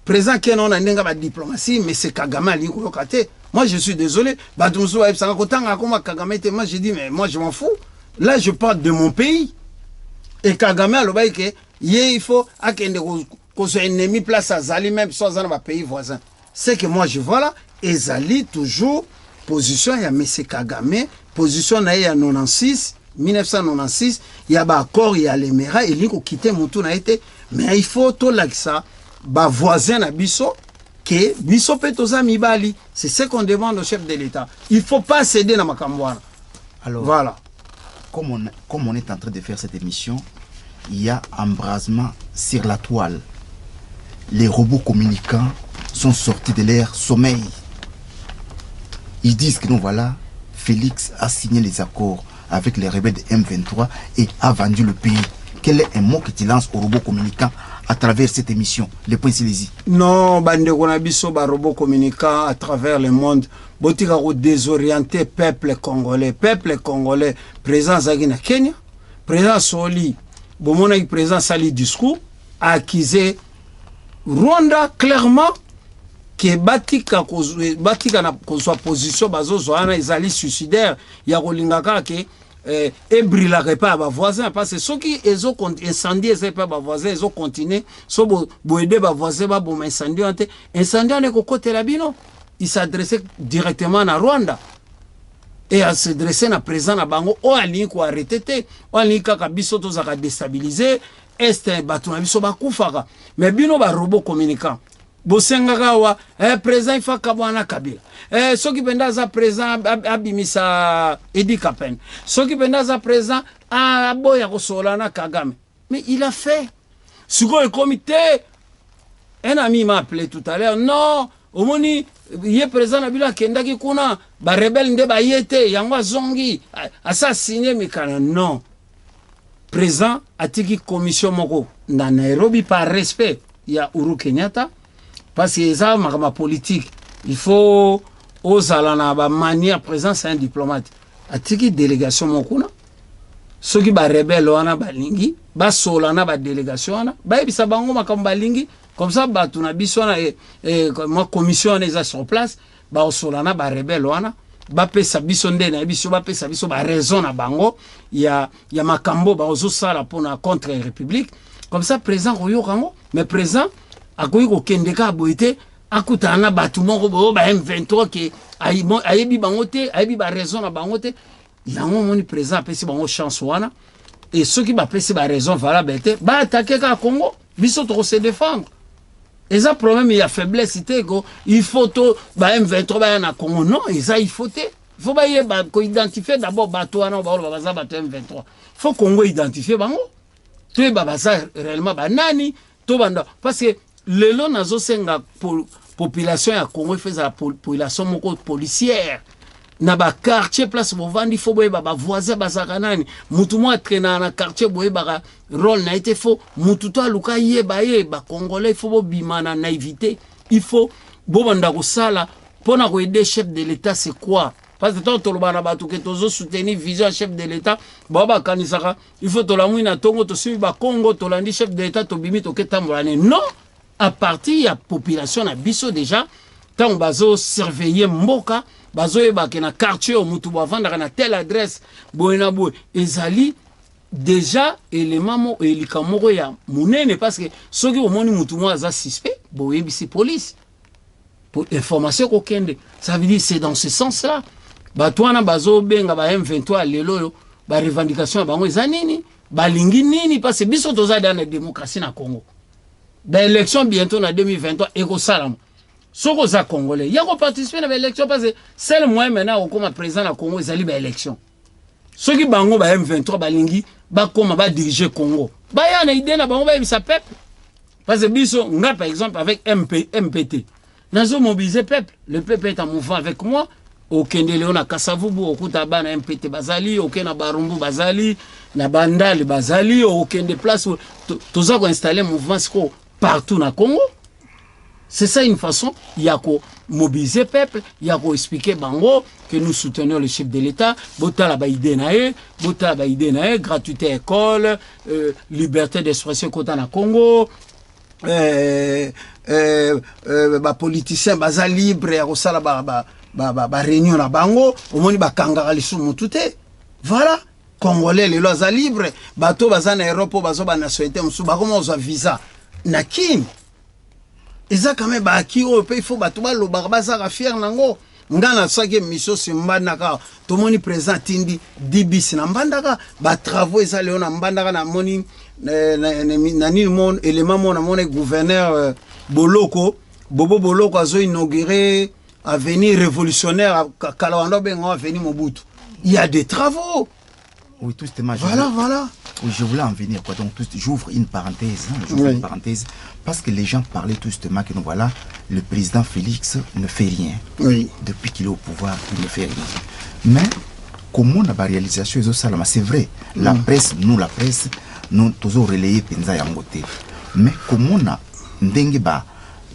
président qui on a ndenga ba diplomatie mais c'est Kagame ali ko kate. Moi je suis désolé, ba tumso ba sanga kotanga koma Kagame te, moi je dis mais moi je m'en fous. Là je parle de mon pays. Et Kagame aloba ke il faut akende ko so ennemi place à Zali même soit dans ba pays voisin. C'est que moi je vois là ezali toujours position ya monsieur Kagame, position na ya 96 1996, il y a un accord, il y a les méras, il y a quitté Moutou na été, mais il faut tout là que ça, bah voisin à Bisso, que Bisso peut aux amis Bali, c'est ce qu'on demande au chef de l'État. Il faut pas céder dans ma Makambouana. Alors, voilà. Comme on est en train de faire cette émission, il y a embrasement sur la toile. Les robots communicants sont sortis de leur sommeil. Ils disent que nous voilà, Félix a signé les accords avec les rebelles de M23 et a vendu le pays. Quel est un mot que tu lances aux robots communicants à travers cette émission, les points Silésie? Non, bande konabiso ba robots communicants à travers le monde. Botika ko désorienter peuple congolais, présent Zagina Kenya, présent Soli, bomona qui présent Sali discours, accusé Rwanda clairement que batika na kozwa position bazozo ana ezali suicidaire ya kolingaka ke ebrila pas ba voisin parce que ceux qui ezo incendie c'est pas ba voisin ezo continuer so bo aider ba voisin ba bo incendie ante incendie ne ko côté la bino il s'adressait directement à Rwanda et à se dresser na présent na bango o ali ko arrêter te o ali kaka biso to zaka déstabiliser est batu na biso ba kufaka mais bino ba robot communicant Bosengaka wa président ifa kabwana Kabila soki penda za président abimisa Edi Kapen soki penda za président aboya kosolana Kagame mais il a fait siko le comité un ami m'a appelé tout à l'heure non omoni ye président na bila kendaki kuna ba rebelle nde ba yete yango zongi assassiné mikana non président atiki commission moko na Nairobi par respect ya Uhuru Kenyatta. Parce que ça, ma politique, il faut aux alana ba manière présent c'est un diplomate. A tiki délégation mokuna. Ceux qui ba rebelle wana ba lingi, ba solana ba délégation wana, ba ebisa bango makamba lingi, comme ça ba tuna bisona ma commission les a sur place, ba solana ba rebelle wana, ba pesa biso ndena biso ba pesa biso ba raison na bango, ya makambo ba ozo sala pona contre la République. Comme ça présent royo kango, mais présent akoyi ko kendeka boité akutana batu moko bo ba M23 ke ayebi bango te ayebi ba raison na bango te yango moni présent pesi bango chance wana et ceux qui ba pesi ba raison valable te ba attaquer ka Congo biso to se défendre et ça problème il y a faiblesse te ko il faut to ba M23 ba na Congo non et ça il faut ba yeba ko identifier d'abord bato wana ba baza bato M23 il faut Congo identifier bango tu ba baza réellement ba nani to banda parce que le long nazo senga population ya Congo fait la population moko policière na ba quartier place bovandi fo boye ba voisin bazaka nani mutu mo traîner na quartier boye ba rôle na été faux mutu to aluka yeba congolais fo bo bimana naivité il faut bobanda ko sala pona ko aider chef de l'état c'est quoi parce que tant toloba na batu ke tozo soutenir vision chef de l'état baba kanisaka il faut to la muina tongo to suivi ba Congo to landi chef de l'état to bimi to ketambolane non à partir de la population na biso déjà quand on bazo surveiller mboka bazo yeba ke na quartier o mutu bavanda na telle adresse boena boy ezali déjà élément elikamoko ya munene parce que soki omoni mutu mo aza suspect boyebisi police pour information kokende. Ça veut dire c'est dans ce sens là bato wana bazobenga ba M23 lelo yo ba revendication ya bango eza nini balingi nini parce que biso toza dans la démocratie na Congo ba élection bientôt na 2023 ekosalama soko za congolais yako participer na ba élection parce que seul moyen maintenant okoma président na Congo ezali ba élection soki bango ba M23 balingi bakoma ba diriger Congo baya na idée na bango ba yebisa peuple parce que biso nga par exemple avec MPT nazo mobiliser peuple, le peuple est en mouvement avec moi. Okende leo na Kasavubu okuta bana MPT bazali, okena Barumbu bazali, na Bandali bazali, okende place toza ko installer mouvement siko partout na Congo. C'est ça une façon yako mobiliser peuple, yako expliquer bango que nous soutenons le chef de l'État, botala ba idée nae, gratuité école, liberté d'expression kota na Congo. Politicien baza libre ya kosala ba réunion na bango omoni bakangaka lisumu tute voilà congolais lelo aza libre bato baza na Europe bazo ba nationalité musu bakoma ozwa visa na kini eza quand même baki o pe il faut bato baloba baza fier nango ngana saki mission simbandaka tomoni président tindi dibis na mbandaka ba travaux eza leo na mbandaka na moni na nini mon élément mon amone gouverneur Bobo Boloko azo inauguré avenir révolutionnaire Kalawando bengo avenir Mobutu. Il y a des travaux. Oui, tout justement. Voilà. Oui, je voulais en venir quoi. Donc j'ouvre une parenthèse, une parenthèse parce que les gens parlaient tout justement que nous voilà, le président Félix ne fait rien. Oui. Depuis qu'il est au pouvoir, il ne fait rien. Mais comment on a la réalisation de ça, c'est vrai. La presse, nous toujours relayé penza yangote. Mais comment on a Ndengiba,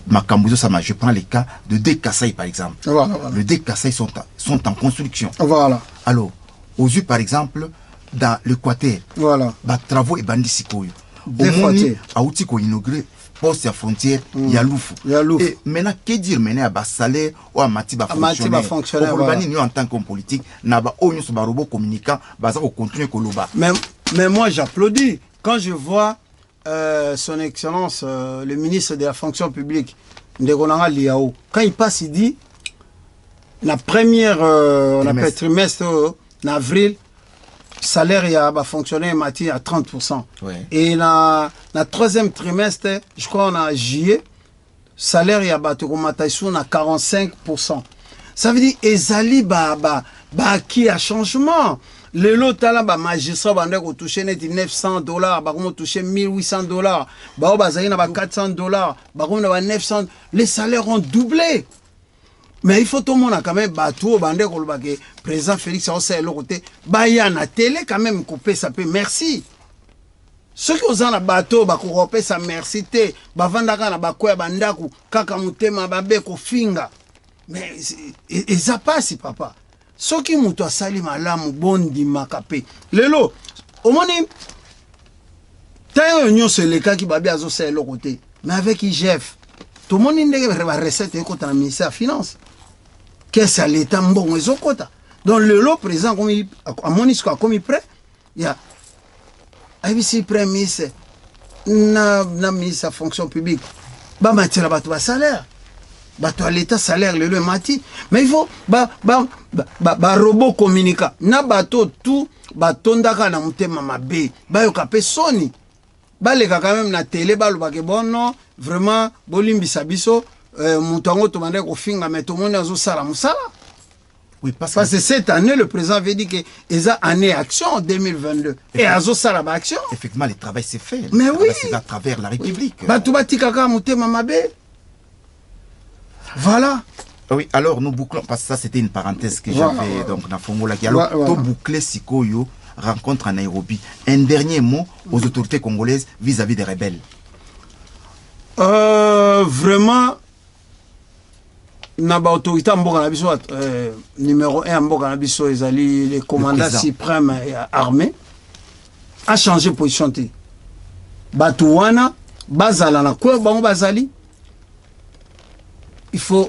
Makambuzo Sama, je prends les cas de deux Kassai par exemple. Voilà. Les deux Kassai sont en construction. Voilà. Alors, aux yeux par exemple, dans l'Équateur, voilà. Travaux et bandits sikoyo. Au moins, Aouti ko inauguré poste à frontière, Yaloufou. Et maintenant, que dire maintenant à salaire ou à Matiba fonctionnaire? Nous en tant qu'homme politique, n'aba onyo so barobo communicant, baza au continuer koloba. Mais moi j'applaudis quand je vois son excellence le ministre de la fonction publique Ndegonanga Liao quand il passe il dit la première on appelle trimestre en avril salaire il y a fonctionnaire mati à 30%. Ouais. Et la troisième trimestre je crois on a juillet salaire il y a batekomataïsou à 45%. Ça veut dire ezali qui a changement. Le lot là ba magistrat bande ko toucher net $900 ba ko toucher $1800 ba bazali na ba $400 ba ko na ba 900 les salaires ont doublé. Mais il faut tout le monde quand même bateau bande ko ba que président Félix Ossé le côté ba ya na télé quand même couper ça peut merci. Ceux qui ont un bateau ba ko couper ça merci té ba vandaka na ba ko bandaku kaka mutema ba be ko finga. Mais et ça passe papa. Soki muto asali malamu bondi makape lelo omoni tayo nyonso eleka ki babi azo sala le côté mais avec IGF tout le monde ndenge ba recette ekota na ministère de finance qu'est-ce à l'état mbongo ezokota donc lelo président comme amoni sko comme prêt ya ABC premier ministre na ministre de fonction publique ba matira bato ba salaire bato à l'état salaire le mati mais il faut robot communica na bato tout batondaka na mutema mabe bayoka pe soni baleka quand même na télé baloba ke bon non vraiment bolimbisa biso mutango to bande ko finga mais tout le monde azo sala musala. Oui, parce que cette année le président avait dit que eza année action en 2022 et azo sala ba action. Effectivement le travail s'est fait. Mais oui, c'est à travers la République. Bato batika ka mutema mabe. Voilà. Oui, alors nous bouclons, parce que ça c'était une parenthèse que j'avais donc dans Fongola. Alors, tout boucler Sikoyo, rencontre à Nairobi. Un dernier mot aux autorités congolaises vis-à-vis des rebelles. Vraiment, Naba autorité numéro 1 Mboka Nabiso, le commandant suprême armé, a changé de position. Batouana, Bazala, na quoi Bazali.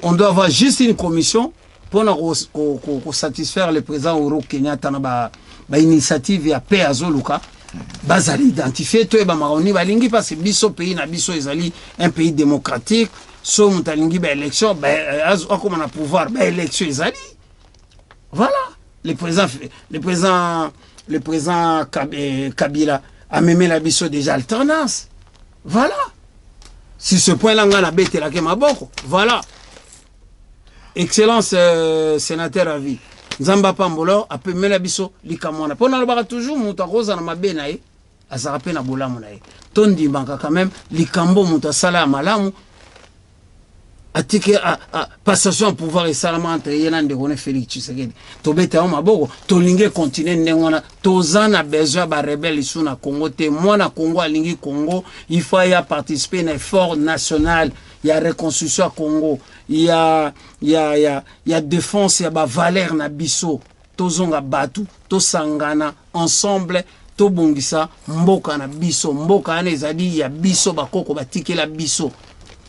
On doit avoir juste une commission pour satisfaire le président Uhuru Kenyatta na ba initiative ya paix à Zoluka bazali identifié to ba maroni balingi parce que biso pays na biso ezali un pays démocratique so mutalingi ba élection ba comme on a pouvoir ba élection ezali voilà le président Kabila a même la biso déjà alternance voilà si ce point là ngana bete la ke maboko voilà excellence sénateur à vie Nzamba Pambolo a pu mela biso likamona pona lobaka toujours muta koza na mabe na ye azara pe na bolamu na ye tondi banka quand même likambo muta sala malamu atike passation à pouvoir et salama entre yena ndekone Félix Tshisekedi to beta maboko to linge continuer ndengona tozana besoin ba rebelle ici na Congo te mwana Congo alingi Congo il faut y participer à un effort national il y a reconstruction à Congo il y a défense il y a ba valeur na biso tozonga batu to sangana ensemble to bongisa mboka na biso mboka ane ezali ya biso bakoko batikela biso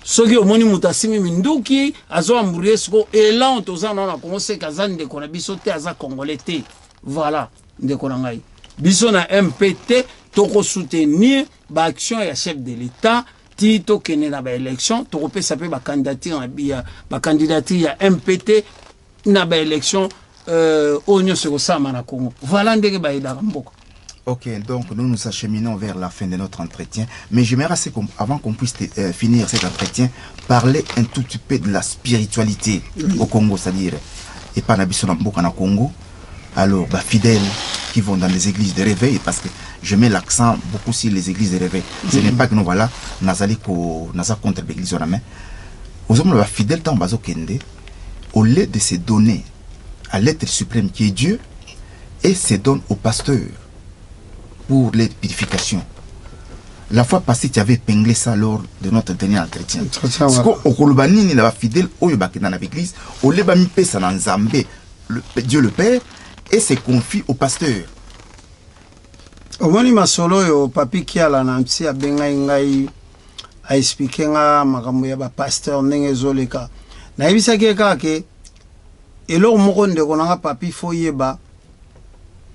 soki omoni mutu asimi minduki azo amburie siko elan tozana na Congo se kaza ndeko na biso te aza congolais te voilà ndeko na ngai biso na MPT toko soutenir ba action ya chef de l'état ti to kene na ba élection to kopesa pe ba candidature ya MPT na ba élection onyo se kosama na Congo voilà ndenge ba ida mboka. Ok, donc nous nous acheminons vers la fin de notre entretien, mais j'aimerais avant qu'on puisse finir cet entretien, parler un tout petit peu de la spiritualité au Congo, c'est-à-dire, et pas n'habiter dans le Congo, alors, bah, fidèles qui vont dans les églises de réveil, parce que je mets l'accent beaucoup sur les églises de réveil. Ce n'est pas que nous, voilà, nous allons contre l'église, mais aux hommes, les fidèles, tant bazo kende, au lieu de se donner à l'être suprême qui est Dieu, et se donne au pasteur pour les purifications. La fois passée, tu avais épinglé ça lors de notre dernier entretien. Parce qu'au Kolobani, il y a fidèle, au Yobaki dans l'église, au Lebami Pesa dans Zambé, Dieu le Père, et se confie au pasteur. Au moins, il m'a solo, au papi qui a la nanti, a bengaï, a expliqué, a makamouya, pasteur, n'est zoleka. Na ibisa keka ke, et l'or moron de konanga papi foyeba,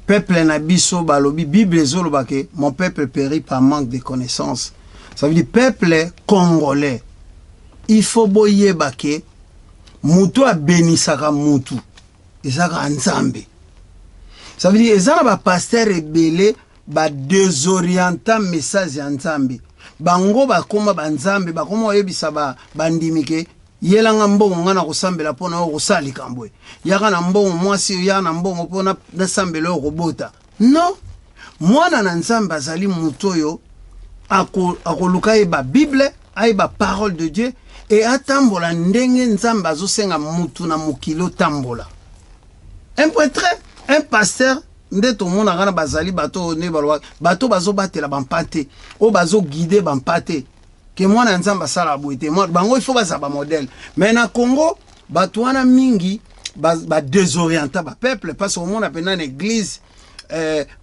peuple na biso balobi Bible zoloba ke mon peuple périt par manque de connaissances. Ça veut dire peuple congolais. Il faut boyeba ke mutu a bénisaka mutu. Ezaka nzambe. Ça veut dire ezala ba pasteur ebele ba désorientant message ya nzambe. Bango ba koma ba nzambe ba koma oyebisa ba bandimike yelanga mbongo ngana kosambela pona okosali kambwe yaka na mbongo mwasi ya na mbongo pona nasambela okobota non mwana na nzambe azali mutoyo akoluka ba Bible ba parole de Dieu et atambola ndenge nzambe azosenga mutu na mokilo tambola un prêtre un pasteur ndeto mona kana bazali bato ne balwa bato bazobatela bampate o bazo guider bampate que moi na nzamba sala boité moi bango il faut bazaba modèle mais na Congo batwana mingi ba désorienter ba peuple parce que monde appena une église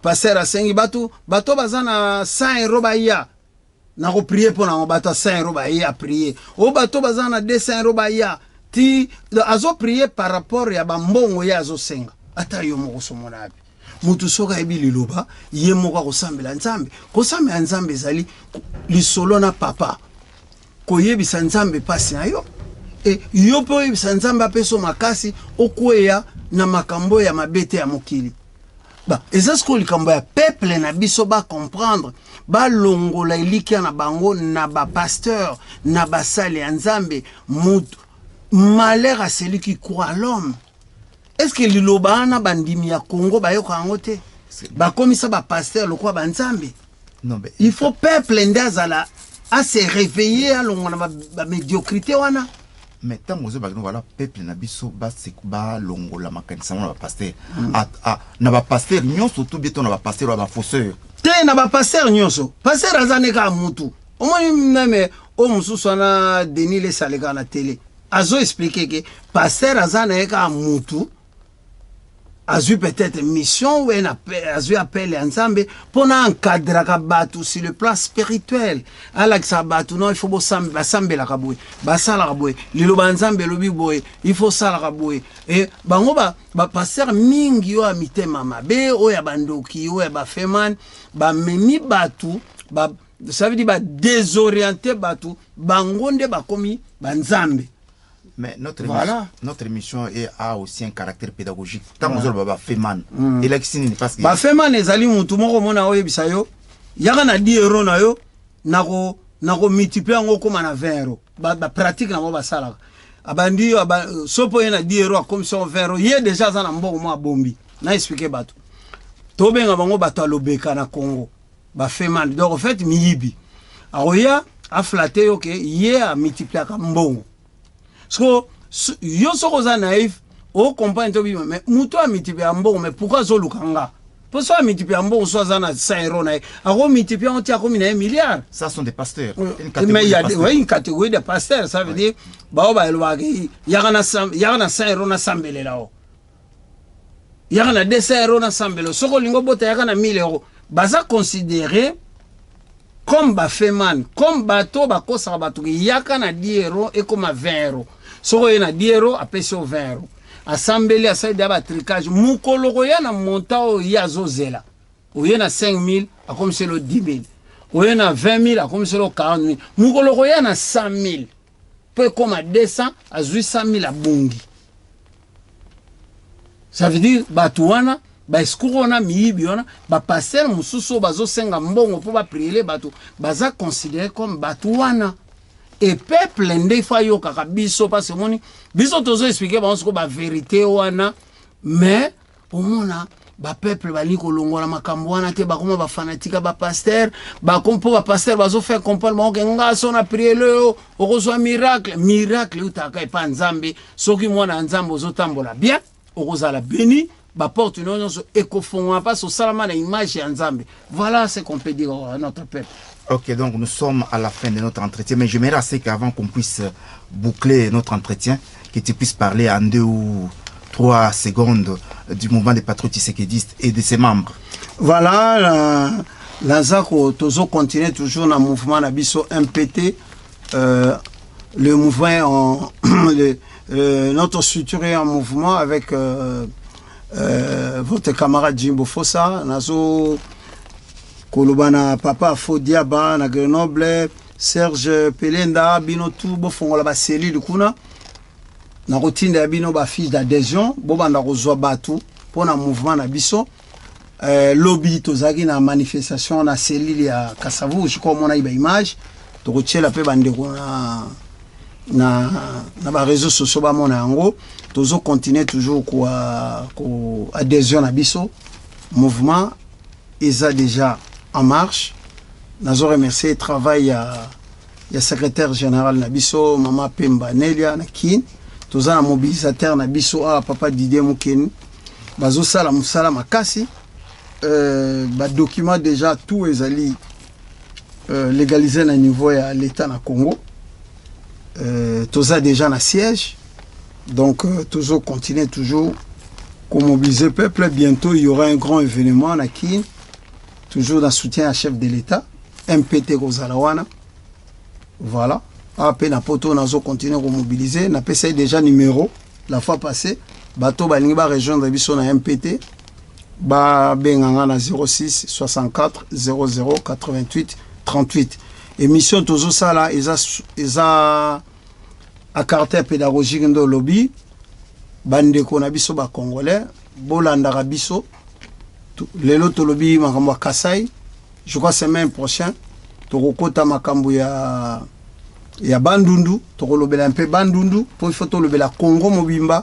passer à sengi bato bazana 100 € baya na ko prier pour na bato 100 € baya prier o bato bazana 200 € baya ti azo prier par rapport ya ba mbongo ya azo senga ata yo moko somona abi mutu soka ebili loba ye moko kosambela nzambe kosambela nzambe zali lisolo na papa koyebisa nzambe pasi na yo e yo po yebisa nzambe apeso makasi okweya na makambo ya mabete ya mokili ba ezasko likambo ya peuple na biso ba comprendre ba longola ilikia na bango na ba pasteur na ba sale ya nzambe mutu malheur à celui qui croit à l'homme. Est-ce que l'ilobana bandimi ya Congo ba yoka ngote ba komisa ba pasteur lokwa ba nzambe? Non mais il faut peuple ndazala à se réveiller à l'ongona ba médiocrité wana. Mais tant que nous voilà peuple na biso ba longola makanisa na ba pasteur na ba pasteur nyonso tout bientôt na ba pasteur ba fausseur. Te na ba pasteur nyonso. Pasteur azaneka mutu. Au moins même o mususu na Denis le saleka na télé. Azo expliquer que pasteur azaneka mutu. azui peut-être mission ou azui appel ensemble pour encadrer batu sur le plan spirituel alakisa batu non il faut basambe la kaboué basala kaboué lilo banzambe lobi boy il faut sala kaboué et bango ba passer mingi yo amite mama be o ya bandoki o ya ba feman ba memi batu ba ça veut dire ba désorienter batu bangonde ba komi banzambe. Mais voilà. Notre émission a aussi un caractère pédagogique. Tant que vous avez fait man, et là qui n'est pas ce que. Bah fait man les aliments tout le monde a oyebisa yo. Yaka na 10 euros na yo, nako multiplier ngo comme na 20 euros. Ba pratique na mo ba sala. Abandi sopo yena 10 euros comme si on 20 euros. Yé déjà za na mbongo mo bombi. Na expliquer bato. To benga bango bato alobeka na Congo. Ba fait man. Donc en fait miyibi. Aoya a flatté OK, yé a multiplier ka mbongo. So, yo soko za naïf, o comprendre to bi mais muto a multiplier mbongo mais pourquoi zo lukanga? Pour ça multiplier mbongo so za na 5 euros na. A multiplier on tia comme 1 milliard. Ça sont des pasteurs. Mais il y a une catégorie de pasteurs, ça veut dire ba ba elwagi yagana 5 euros na sambele lao. Yagana 200 euros na sambele. Soko lingo bota yagana 1000 euros. Baza considérer comme bafeman, comme bateau bakosa bato yaka na 10 euros et comme 20 euros. Soko yena 10 euros apesi 20 euros. Assemblée à ça d'aba tricage. Mukolo ya na montao ya zozela. Oyena 5000 a comme c'est le 10000. Oyena 20000 a comme c'est le 40000. Mukolo ya na 100000. Peu comme à 200 à 800000 à bungi. Ça veut dire batouana ba eskurona miyibi wana ba passer mususu bazo senga mbongo pour ba prier bato baza considéré comme batouana et peuple ndé fayo kaka biso parce que moni biso tozo expliquer ba onsko ba vérité wana mais omona ba peuple bali kolongola makambo wana te ba koma ba fanatique ba pasteur ba kompo ba pasteur bazo faire comprendre que ngaso na prier le okozwa miracle utaka epa nzambe soki mwana nzambe ozotambola bien okozala béni. Ba porte non écofond pas au salama na image ya nzambe. Voilà ce qu'on peut dire à notre peuple. Ok, donc nous sommes à la fin de notre entretien, mais j'aimerais assez qu'avant qu'on puisse boucler notre entretien, que tu puisses parler en 2 ou 3 secondes du mouvement des patriotes tshisekidistes et de ses membres. Voilà, l'Anzako Tozo continue toujours dans le mouvement Nabiso MPT, le mouvement notre structure est en mouvement avec votre camarade Jimbo Fossa, Nazo Kolobana Papa Fodiaba, na Grenoble, Serge Pelenda, Bino tout, Bofongola Baseli, le Kuna, na routine de Bino Bafis d'adhésion, Bobanda Rozoa Batou, pour un mouvement Nabiso, lobby Tozagi na manifestation na Céline à Kassavou, je crois mon a image, de retirer la paix bandeko na ba réseaux sociaux ba mon ango. Tozo continue toujours quoi adhésion à Bisso mouvement ils a déjà en marche. Nazo remercier le travail à secrétaire général Nabiso Mama Pemba Nelia Nakin toza na mobilisateur Nabiso a papa Didier Moukeni bazo sala musala makasi ba document déjà tout ezali légalisé na niveau ya l'état na Congo toza déjà na siège. Donc, toujours continuer, toujours comme mobiliser le peuple. Bientôt, il y aura un grand événement à Kin, toujours dans soutien à chef de l'État, MPT Gozalawana. Voilà. Après, Napoto, on a continué à mobiliser. On a passé déjà numéro la fois passée. Bateau, Balinga, région de Bisson à MPT. Benganga na 06 64 00 88 38. Émission, toujours ça là, ils a à caractère pédagogique de lobby bandeko na biso ba congolais bolanda biso lelo to lobby makambo Kasai je crois semaine prochaine to kokota makambo ya bandundu to kolobela un peu bandundu pour il faut to lobela Congo mobimba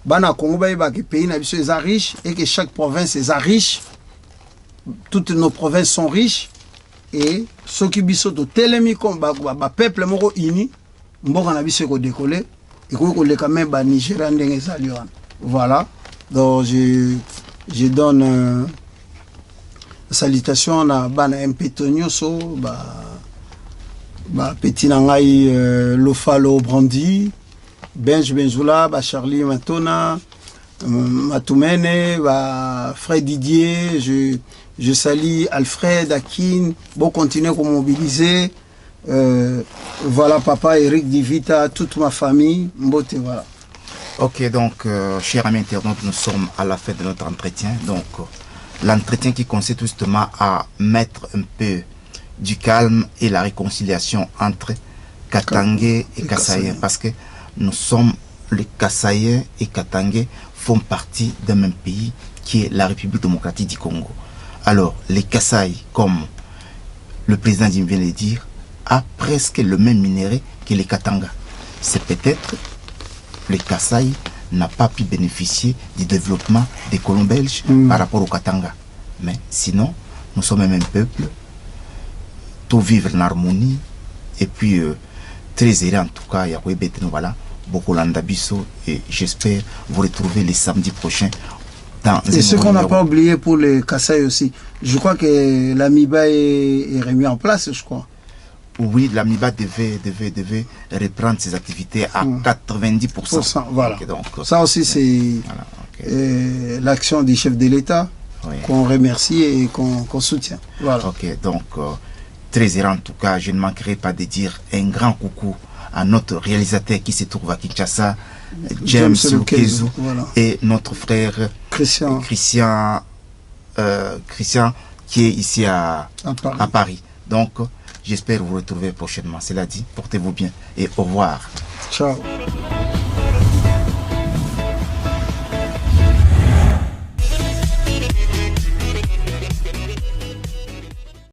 bana Congo ba ke pays na biso est riche et que chaque province est riche, toutes nos provinces sont riches et ceux qui biso to telemi comme ba peuple moko uni mboka na biso ko décoller et ko le quand même ba Nigeria ndenge ezali wana. Voilà, donc je donne salutation na bana MPT nyonso ba petit nangai Lofalo Brandi Benj Benjoula ba Charlie Matona Matoumene, frère Didier, je salue Alfred, Akin, bon continuer à mobiliser. Voilà papa Eric Divita, toute ma famille, Mbote, voilà. Ok, donc, chers amis internautes, nous sommes à la fin de notre entretien. Donc, l'entretien qui consiste justement à mettre un peu du calme et la réconciliation entre Katangais et Kasaïens. Parce que nous sommes, les Kasaïens et Katangais font partie d'un même pays qui est la République démocratique du Congo. Alors, les Kasaïs, comme le président vient de le dire, a presque le même minerai que les Katanga. C'est peut-être les Kasaï n'a pas pu bénéficier du développement des colons belges par rapport aux Katanga. Mais sinon, nous sommes un même peuple, tout vivre en harmonie, et puis très heureux en tout cas, voilà, beaucoup d'ambition, et j'espère vous retrouver les samedis prochains. Et ce qu'on n'a pas oublié pour les Kasaï aussi, je crois que l'AMIBA est remis en place, je crois. Oui, l'AMIBA devait reprendre ses activités à 90%. Voilà. Okay, donc, ça aussi, c'est voilà, okay, l'action du chef de l'État qu'on remercie et qu'on soutient. Voilà. Ok, donc, très heureux en tout cas, je ne manquerai pas de dire un grand coucou à notre réalisateur qui se trouve à Kinshasa, James Lukezu, voilà, et notre frère Christian qui est ici à Paris. Donc, j'espère vous retrouver prochainement. Cela dit, portez-vous bien et au revoir. Ciao.